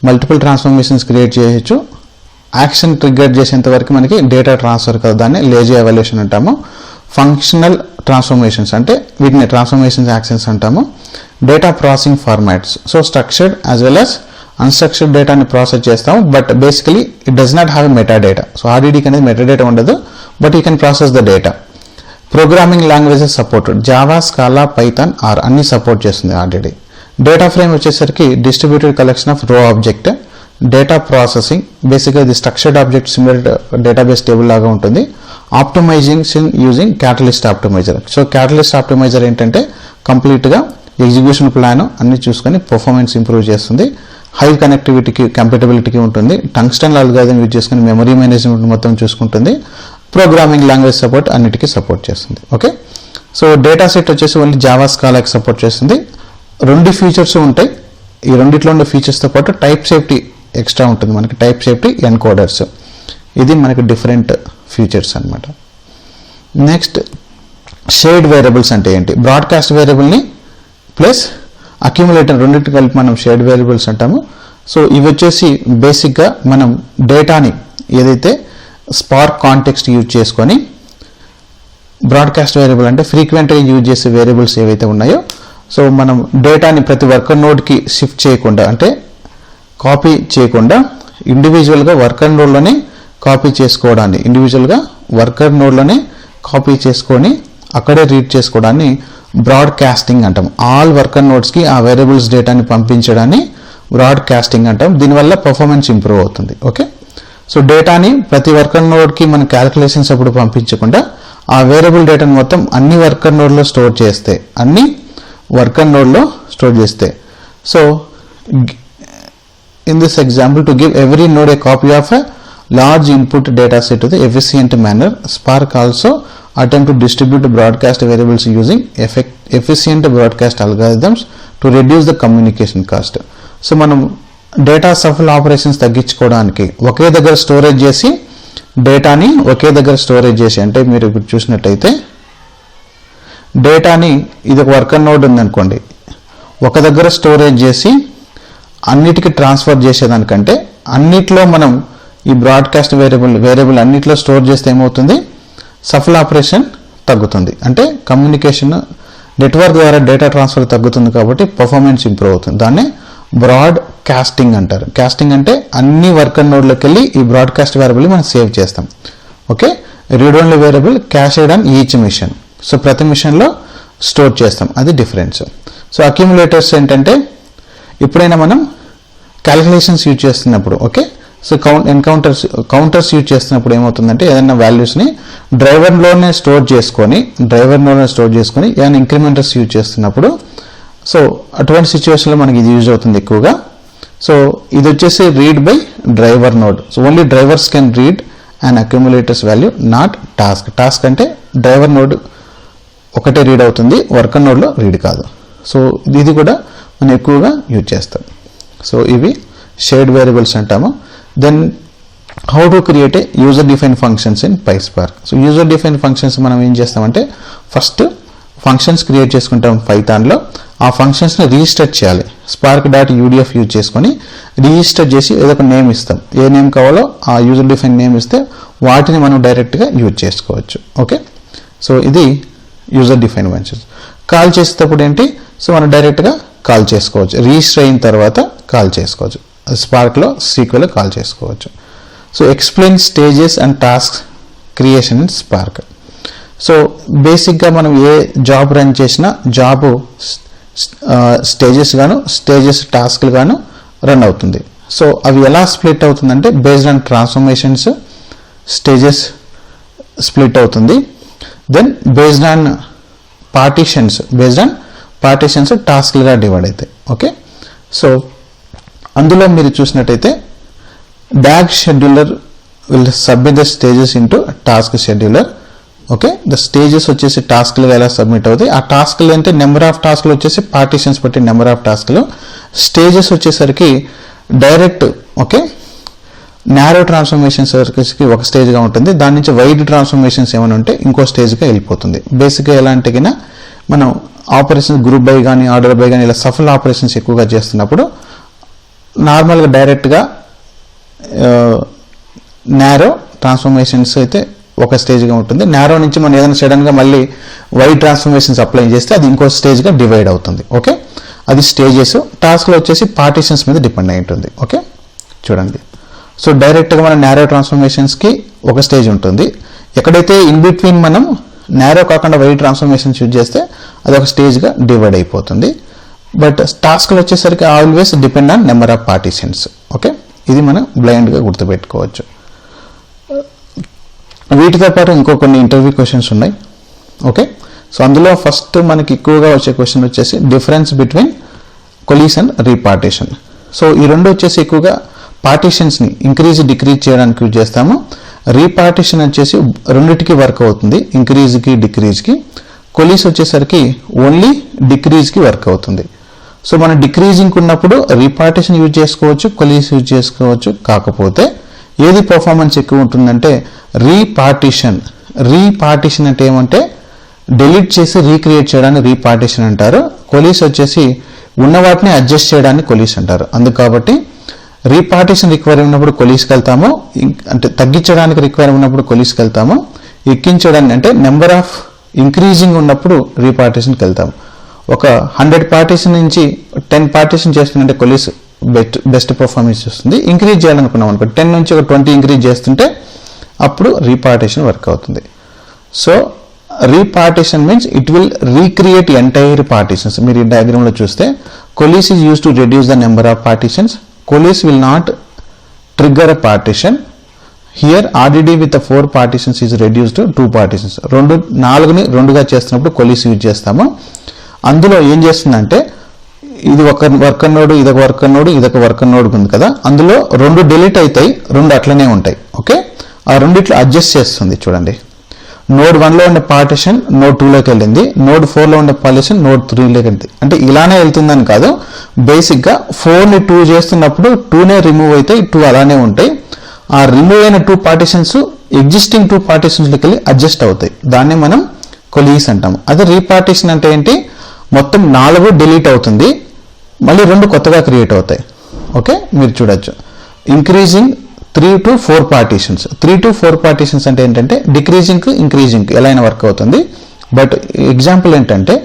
మల్టిపుల్ ట్రాన్స్ఫర్మేషన్స్ క్రియేట్ చేయొచ్చు. యాక్షన్ ట్రిగ్గర్ చేసేంత వరకు మనకి డేటా ట్రాన్స్ఫర్ కదా, దాన్ని లేజీ ఎవల్యూషన్ అంటాము. ఫంక్షనల్ ట్రాన్స్ఫర్మేషన్స్ అంటే వీటిని ట్రాన్స్ఫర్మేషన్స్ యాక్షన్స్ అంటాము. Data processing formats, so structured as well as unstructured డేటాని ప్రాసెస్ చేస్తాము. But basically it does not have metadata. So RDDకి అనేది మెటా డేటా ఉండదు, but you can process the data. Programming languages supported, Java, Scala, Python, R అన్ని support చేస్తుంది RDD. Data frame వచ్చేసరికి distributed collection of row object. Data processing బేసిక్గా ఇది structured object similar database table లాగా ఉంటుంది. Optimization using catalyst optimizer. So catalyst optimizer ఏంటంటే కంప్లీట్గా execution plan అన్ని చూసుకొని పర్ఫార్మెన్స్ ఇంప్రూవ్ చేస్తుంది. హై కనెక్టివిటీకి, కంపాటబిలిటీకి ఉంటుంది. టంగ్స్టన్ అల్గారిథం యూజ్ చేసుకుని మెమరీ మేనేజ్మెంట్ మొత్తం చూసుకుంటుంది. ప్రోగ్రామింగ్ లాంగ్వేజ్ సపోర్ట్ అన్నిటికీ సపోర్ట్ చేస్తుంది. ఓకే, సో డేటా సెట్ వచ్చేసి ఓన్లీ జావా, స్కాలాకి సపోర్ట్ చేస్తుంది. 2 ఫీచర్స్ ఉంటాయి. ఈ రెండిట్లో ఉండే ఫీచర్స్తో పాటు టైప్ సేఫ్టీ ఎక్స్ట్రా ఉంటుంది మనకి, టైప్ సేఫ్టీ, ఎన్కోడర్స్. ఇది మనకి డిఫరెంట్ ఫీచర్స్ అనమాట. నెక్స్ట్ షేర్డ్ వేరియబుల్స్ అంటే ఏంటి, బ్రాడ్కాస్ట్ వేరియబుల్ని ప్లస్ అక్యుములేటర్ రెండింటి కలిపి మనం షేర్డ్ వేరియబుల్స్ అంటాము. సో ఇవి వచ్చేసి బేసిక్గా మనం డేటాని ఏదైతే స్పార్క్ కాంటెక్స్ట్ యూజ్ చేసుకొని బ్రాడ్కాస్ట్ వేరియబుల్ అంటే ఫ్రీక్వెంట్గా యూజ్ చేసే వేరియబుల్స్ ఏవైతే ఉన్నాయో, సో మనం డేటాని ప్రతి వర్కర్ నోడ్కి షిఫ్ట్ చేయకుండా, అంటే కాపీ చేయకుండా ఇండివిజువల్గా వర్కర్ నోడ్లోనే కాపీ చేసుకోవడాన్ని, ఇండివిజువల్గా వర్కర్ నోడ్లోనే కాపీ చేసుకొని అక్కడే రీడ్ చేసుకోవడాన్ని బ్రాడ్కాస్టింగ్ అంటాం. ఆల్ వర్కర్ నోడ్స్కి ఆ వేరియబుల్స్ డేటాని పంపించడాన్ని బ్రాడ్కాస్టింగ్ అంటాం. దీనివల్ల పర్ఫార్మెన్స్ ఇంప్రూవ్ అవుతుంది. ఓకే, సో డేటాని ప్రతి వర్కర్ నోడ్కి మన క్యాలిక్యులేషన్స్ అప్పుడు పంపించకుండా ఆ వేరియబుల్ డేటాను మొత్తం అన్ని వర్కర్ నోడ్లో స్టోర్ చేస్తే so in this example, to give every node a copy of a large input data set to the efficient manner, Spark also attempt to distribute broadcast variables using efficient broadcast algorithms to reduce the communication cost. So మనం data Safal operations తగ్గించుకోవడానికి ఒకే దగ్గర storage చేసి డేటాని అంటే మీరు ఇప్పుడు చూసినట్టయితే డేటాని ఇది ఒక వర్కర్ నోడ్ ఉందనుకోండి, ఒక దగ్గర స్టోరేజ్ చేసి అన్నిటికీ ట్రాన్స్ఫర్ చేసేదానికంటే అన్నిట్లో మనం ఈ బ్రాడ్కాస్ట్ వేరియబుల్ అన్నిట్లో స్టోర్ చేస్తే ఏమవుతుంది, సఫల్ ఆపరేషన్ తగ్గుతుంది. అంటే కమ్యూనికేషన్ నెట్వర్క్ ద్వారా డేటా ట్రాన్స్ఫర్ తగ్గుతుంది కాబట్టి పర్ఫార్మెన్స్ ఇంప్రూవ్ అవుతుంది. దాన్ని బ్రాడ్కాస్టింగ్ అంటారు. కాస్టింగ్ అంటే అన్ని వర్కర్ నోడ్లోకి వెళ్ళి ఈ బ్రాడ్కాస్ట్ వేరియబుల్ మనం సేవ్ చేస్తాం. Okay, read only variable cached on each machine. So ప్రతి మిషన్లో స్టోర్ చేస్తాం, అది డిఫరెన్స్. సో అక్యుములేటర్స్ ఏంటంటే ఎప్పుడైనా మనం క్యాలిక్యులేషన్స్ యూజ్ చేస్తున్నప్పుడు, ఓకే, సో కౌంటర్స్ యూజ్ చేస్తున్నప్పుడు ఏమవుతుందంటే ఏదైనా వాల్యూస్ని డ్రైవర్లోనే స్టోర్ చేసుకొని ఏదైనా ఇంక్రిమెంటర్స్ యూజ్ చేస్తున్నప్పుడు సో అటువంటి సిచ్యువేషన్లో మనకి ఇది యూజ్ అవుతుంది ఎక్కువగా. సో ఇది వచ్చేసి read by driver node. So only drivers can read and accumulators value, not task అంటే డ్రైవర్ నోడ్ ఒకటే రీడ్ అవుతుంది, వర్కర్ నోడ్లో రీడ్ కాదు. సో ఇది కూడా మనం ఎక్కువగా యూజ్ చేస్తాం. సో ఇవి షేర్డ్ వేరియబుల్స్ అంటాము. Then how to create a user define functions in PySpark. So user define functions మనం ఏం చేస్తామంటే ఫస్ట్ ఫంక్షన్స్ క్రియేట్ చేసుకుంటాం పైథాన్లో. ఆ ఫంక్షన్స్ని రిజిస్టర్ చేయాలి. spark.udf యూజ్ చేసుకొని రిజిస్టర్ చేసి ఏదో ఒక నేమ్ ఇస్తాం. ఏ నేమ్ కావాలో ఆ యూజర్ డిఫైన్ నేమ్ ఇస్తే వాటిని మనం డైరెక్ట్గా యూజ్ చేసుకోవచ్చు. ఓకే, సో ఇది యూజర్ డిఫైన్ ఫంక్షన్స్. కాల్ చేసేటప్పుడు ఏంటి, సో మనం డైరెక్ట్గా కాల్ చేసుకోవచ్చు. రిజిస్టర్ అయిన తర్వాత కాల్ చేసుకోవచ్చు. స్పార్క్లో సీక్వెల్లో కాల్ చేసుకోవచ్చు. So explain stages and task creation in Spark. So బేసిక్గా మనం ఏ జాబ్ రన్ చేసినా జాబ్ స్టేజెస్ టాస్క్లు గాను రన్ అవుతుంది. సో అవి ఎలా స్ప్లిట్ అవుతుందంటే based on transformations stages split అవుతుంది. దెన్ బేస్డ్ ఆన్ పార్టీషన్స్ టాస్క్లుగా డివైడ్ అవుతాయి. ఓకే, సో అందులో మీరు చూసినట్టయితే DAG scheduler will submit the stages into task scheduler. Okay, the stages వచ్చేసి టాస్క్లుగా ఎలా సబ్మిట్ అవుతాయి, ఆ టాస్క్లు అంటే నెంబర్ ఆఫ్ టాస్క్లు వచ్చేసి పార్టీషన్స్ బట్టి నెంబర్ ఆఫ్ టాస్క్లు, స్టేజెస్ వచ్చేసరికి డైరెక్ట్ ఓకే నారో ట్రాన్స్ఫర్మేషన్స్ వరకు ఒక స్టేజ్గా ఉంటుంది. దాని నుంచి వైడ్ ట్రాన్స్ఫర్మేషన్స్ ఏమైనా ఉంటే ఇంకో స్టేజ్గా వెళ్ళిపోతుంది. బేసిక్గా ఎలా అంటే మనం ఆపరేషన్స్ గ్రూప్ బై కానీ ఆర్డర్ బై కానీ ఇలా సఫల్ ఆపరేషన్స్ ఎక్కువగా చేస్తున్నప్పుడు నార్మల్గా డైరెక్ట్గా నారో ట్రాన్స్ఫర్మేషన్స్ అయితే ఒక స్టేజ్గా ఉంటుంది. నారో నుంచి మనం ఏదైనా సడన్గా మళ్ళీ వైడ్ ట్రాన్స్ఫర్మేషన్స్ అప్లై చేస్తే అది ఇంకో స్టేజ్గా డివైడ్ అవుతుంది. ఓకే, అది స్టేజెస్. టాస్క్లో వచ్చేసి పార్టీషన్స్ మీద డిపెండ్ అయి ఉంటుంది. ఓకే, చూడండి. సో డైరెక్ట్గా మన నారో ట్రాన్స్ఫర్మేషన్స్కి ఒక స్టేజ్ ఉంటుంది. ఎక్కడైతే ఇన్ బిట్వీన్ మనం నారో కాకుండా వైడ్ ట్రాన్స్ఫర్మేషన్స్ యూజ్ చేస్తే అది ఒక స్టేజ్గా డివైడ్ అయిపోతుంది. బట్ టాస్క్లు వచ్చేసరికి always depend on number of partitions. Okay, ఇది మనం బ్లైండ్గా గుర్తుపెట్టుకోవచ్చు. వీటితో పాటు ఇంకో కొన్ని ఇంటర్వ్యూ క్వశ్చన్స్ ఉన్నాయి. ఓకే, సో అందులో ఫస్ట్ మనకి ఎక్కువగా వచ్చే క్వశ్చన్ వచ్చేసి డిఫరెన్స్ బిట్వీన్ కొలీషన్ రీపార్టీషన్. సో ఈ రెండు వచ్చేసి ఎక్కువగా పార్టీషన్స్ని ఇంక్రీజ్ డిక్రీజ్ చేయడానికి యూజ్ చేస్తాము. రీపార్టీషన్ వచ్చేసి రెండింటికి వర్క్ అవుతుంది, ఇంక్రీజ్కి డిక్రీజ్కి. కొలీస్ వచ్చేసరికి ఓన్లీ డిక్రీజ్కి వర్క్ అవుతుంది. సో మనం డిక్రీజింగ్ ఉన్నప్పుడు రీపార్టీషన్ యూజ్ చేసుకోవచ్చు, కొలీస్ యూజ్ చేసుకోవచ్చు. కాకపోతే ఏది పర్ఫార్మెన్స్ ఎక్కువ ఉంటుందంటే రీపార్టీషన్ అంటే ఏమంటే డిలీట్ చేసి రీక్రియేట్ చేయడాన్ని రీపార్టీషన్ అంటారు. కొలీస్ వచ్చేసి ఉన్న వాటిని అడ్జస్ట్ చేయడాన్ని కొలీస్ అంటారు. అందుకు కాబట్టి రీపార్టీషన్ రిక్వైర్ ఉన్నప్పుడు కొలీస్కి వెళ్తాము, అంటే తగ్గించడానికి రిక్వైర్ ఉన్నప్పుడు కొలీస్కి వెళ్తాము. ఎక్కించడానికి అంటే నెంబర్ ఆఫ్ ఇంక్రీజింగ్ ఉన్నప్పుడు రీపార్టీషన్కి వెళ్తాము. ఒక 100 పార్టీషన్ నుంచి 10 పార్టీషన్ చేస్తుంటే కొలీస్ బెస్ట్ పర్ఫార్మెన్స్ వస్తుంది. ఇంక్రీజ్ చేయాలనుకున్నాం అనుకో 10 నుంచి ఒక 20 ఇంక్రీజ్ చేస్తుంటే అప్పుడు రీపార్టీషన్ వర్క్ అవుతుంది. So repartition means it will recreate entire partitions. మీరు ఈ డయాగ్రామ్లో చూస్తే coalesce is use to reduce the number of partitions. Coalesce will not trigger a partition. Here RDD with 4 partitions is reduce to 2 partitions. 4ని 2గా చేస్తున్నప్పుడు coalesce use చేస్తాము. అందులో ఏం చేస్తుందంటే ఇది ఒక వర్కర్ నోడ్, ఇదొక వర్కర్ నోడ్, ఇదొక వర్కర్ నోడ్ ఉంది కదా, అందులో 2 డిలీట్ అవుతాయి, 2 అట్లనే ఉంటాయి. ఓకే, ఆ రెండిట్లో అడ్జస్ట్ చేస్తుంది. చూడండి, నోడ్ 1లో ఉండే పార్టిషన్ నోడ్ 2లోకి వెళ్ళింది, నోడ్ 4లో ఉండే పార్టిషన్ నోడ్ 3లోకి వెళ్తుంది. అంటే ఇలానే వెళ్తుందని కాదు, బేసిక్గా 4ని 2 చేస్తున్నప్పుడు 2నే రిమూవ్ అవుతాయి, 2 అలానే ఉంటాయి. ఆ రిమూవ్ అయిన 2 పార్టిషన్స్ ఎగ్జిస్టింగ్ 2 పార్టిషన్స్లోకి వెళ్ళి అడ్జస్ట్ అవుతాయి. దాన్ని మనం కొలీస్ అంటాం. అదే రీపార్టిషన్ అంటే ఏంటి, మొత్తం 4 డిలీట్ అవుతుంది, మళ్ళీ 2 కొత్తగా క్రియేట్ అవుతాయి. ఓకే, మీరు చూడొచ్చు. Increasing 3 to 4 partitions. 3 to 4 partitions అంటే ఏంటంటే డిక్రీజింగ్ ఇంక్రీజింగ్ ఎలా అయినా వర్క్ అవుతుంది. బట్ ఎగ్జాంపుల్ ఏంటంటే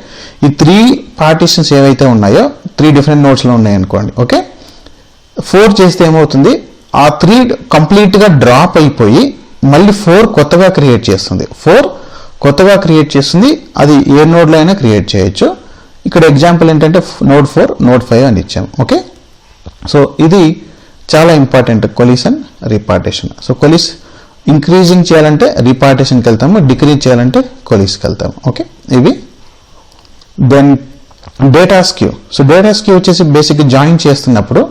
ఈ 3 పార్టిషన్స్ ఏవైతే ఉన్నాయో 3 డిఫరెంట్ నోట్స్లో ఉన్నాయి అనుకోండి. ఓకే, 4 చేస్తే ఏమవుతుంది, ఆ 3 కంప్లీట్గా డ్రాప్ అయిపోయి మళ్ళీ 4 కొత్తగా క్రియేట్ చేస్తుంది. 4 కొత్తగా క్రియేట్ చేస్తుంది, అది ఏ నోడ్లో అయినా క్రియేట్ చేయొచ్చు. ఇక్కడ ఎగ్జాంపుల్ ఏంటంటే నోడ్ 4 నోడ్ 5 అని ఇచ్చాము. ఓకే, సో ఇది చాలా important coalition repartition. So coalesce increasing చేయాలంటే రీపార్టిషన్కి వెళ్తాము, డిక్రీజ్ చేయాలంటే కొలీస్కి వెళ్తాము. ఓకే, ఇవి. Then data skew. So data skew వచ్చేసి బేసిక్గా జాయిన్ చేస్తున్నప్పుడు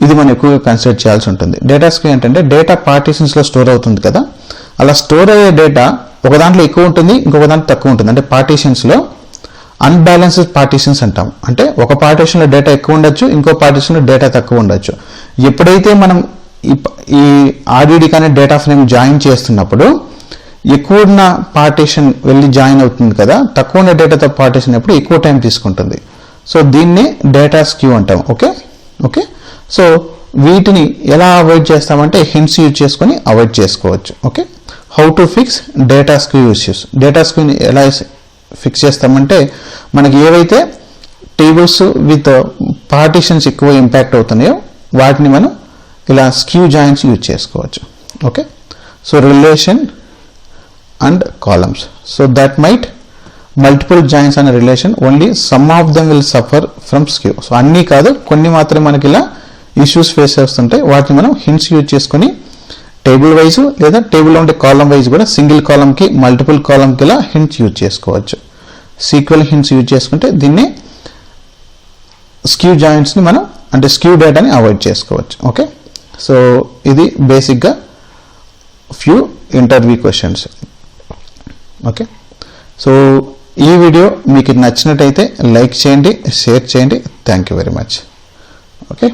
ఇది మనం ఎక్కువగా కన్సిడర్ చేయాల్సి ఉంటుంది. డేటా స్క్యూ ఏంటంటే డేటా పార్టిషన్స్లో స్టోర్ అవుతుంది కదా, అలా స్టోర్ అయ్యే డేటా ఒక దాంట్లో ఎక్కువ ఉంటుంది, ఇంకొక దాంట్లో తక్కువ ఉంటుంది. అంటే పార్టిషన్స్లో అన్బ్యాలెన్స్డ్ పార్టిషన్స్ అంటాం. అంటే ఒక పార్టిషన్లో డేటా ఎక్కువ ఉండొచ్చు, ఇంకో పార్టిషన్లో డేటా తక్కువ ఉండొచ్చు. ఎప్పుడైతే మనం ఈ ఆర్డిడి కానీ డేటా ఫ్రేమ్ జాయిన్ చేస్తున్నప్పుడు ఎక్కువ ఉన్న పార్టిషన్ వెళ్ళి జాయిన్ అవుతుంది కదా, తక్కువ ఉన్న డేటాతో పార్టిషన్ ఎప్పుడు ఎక్కువ టైం తీసుకుంటుంది. సో దీన్ని డేటా స్క్యూ అంటాం. ఓకే ఓకే, సో వీటిని ఎలా అవాయిడ్ చేస్తామంటే హింట్స్ యూజ్ చేసుకొని అవాయిడ్ చేసుకోవచ్చు. Okay, how to fix data skew issues. Data స్క్యూని ఎలా ఫిక్స్ చేస్తామంటే మనకి ఏవైతే టేబుల్స్ విత్ పార్టిషన్స్ ఎక్కువ ఇంపాక్ట్ అవుతున్నాయో వాటిని మనం ఇలా స్క్యూ జాయిన్స్ యూజ్ చేసుకోవచ్చు. Okay, so relation and columns. So that might multiple joins అనే relation, only some of them will suffer from skew. So అన్నీ కాదు, కొన్ని మాత్రమే మనకి ఇలా ఇష్యూస్ ఫేస్ చేస్తుంటాయి. వాటిని మనం హింట్స్ యూజ్ చేసుకొని టేబుల్ వైజ్ లేదా టేబుల్లో ఉండే కాలం వైజ్ కూడా సింగిల్ కాలంకి మల్టిపుల్ కాలంకి ఇలా హింట్స్ యూజ్ చేసుకోవచ్చు. సీక్వెల్ హింట్స్ యూజ్ చేసుకుంటే దీన్ని స్క్యూ జాయింట్స్ని మనం అంటే స్క్యూ డేటాని అవాయిడ్ చేసుకోవచ్చు. ఓకే, సో ఇది బేసిక్గా few interview questions. Okay, so ఈ వీడియో మీకు నచ్చినట్టయితే లైక్ చేయండి, షేర్ చేయండి. Thank you very much. Okay.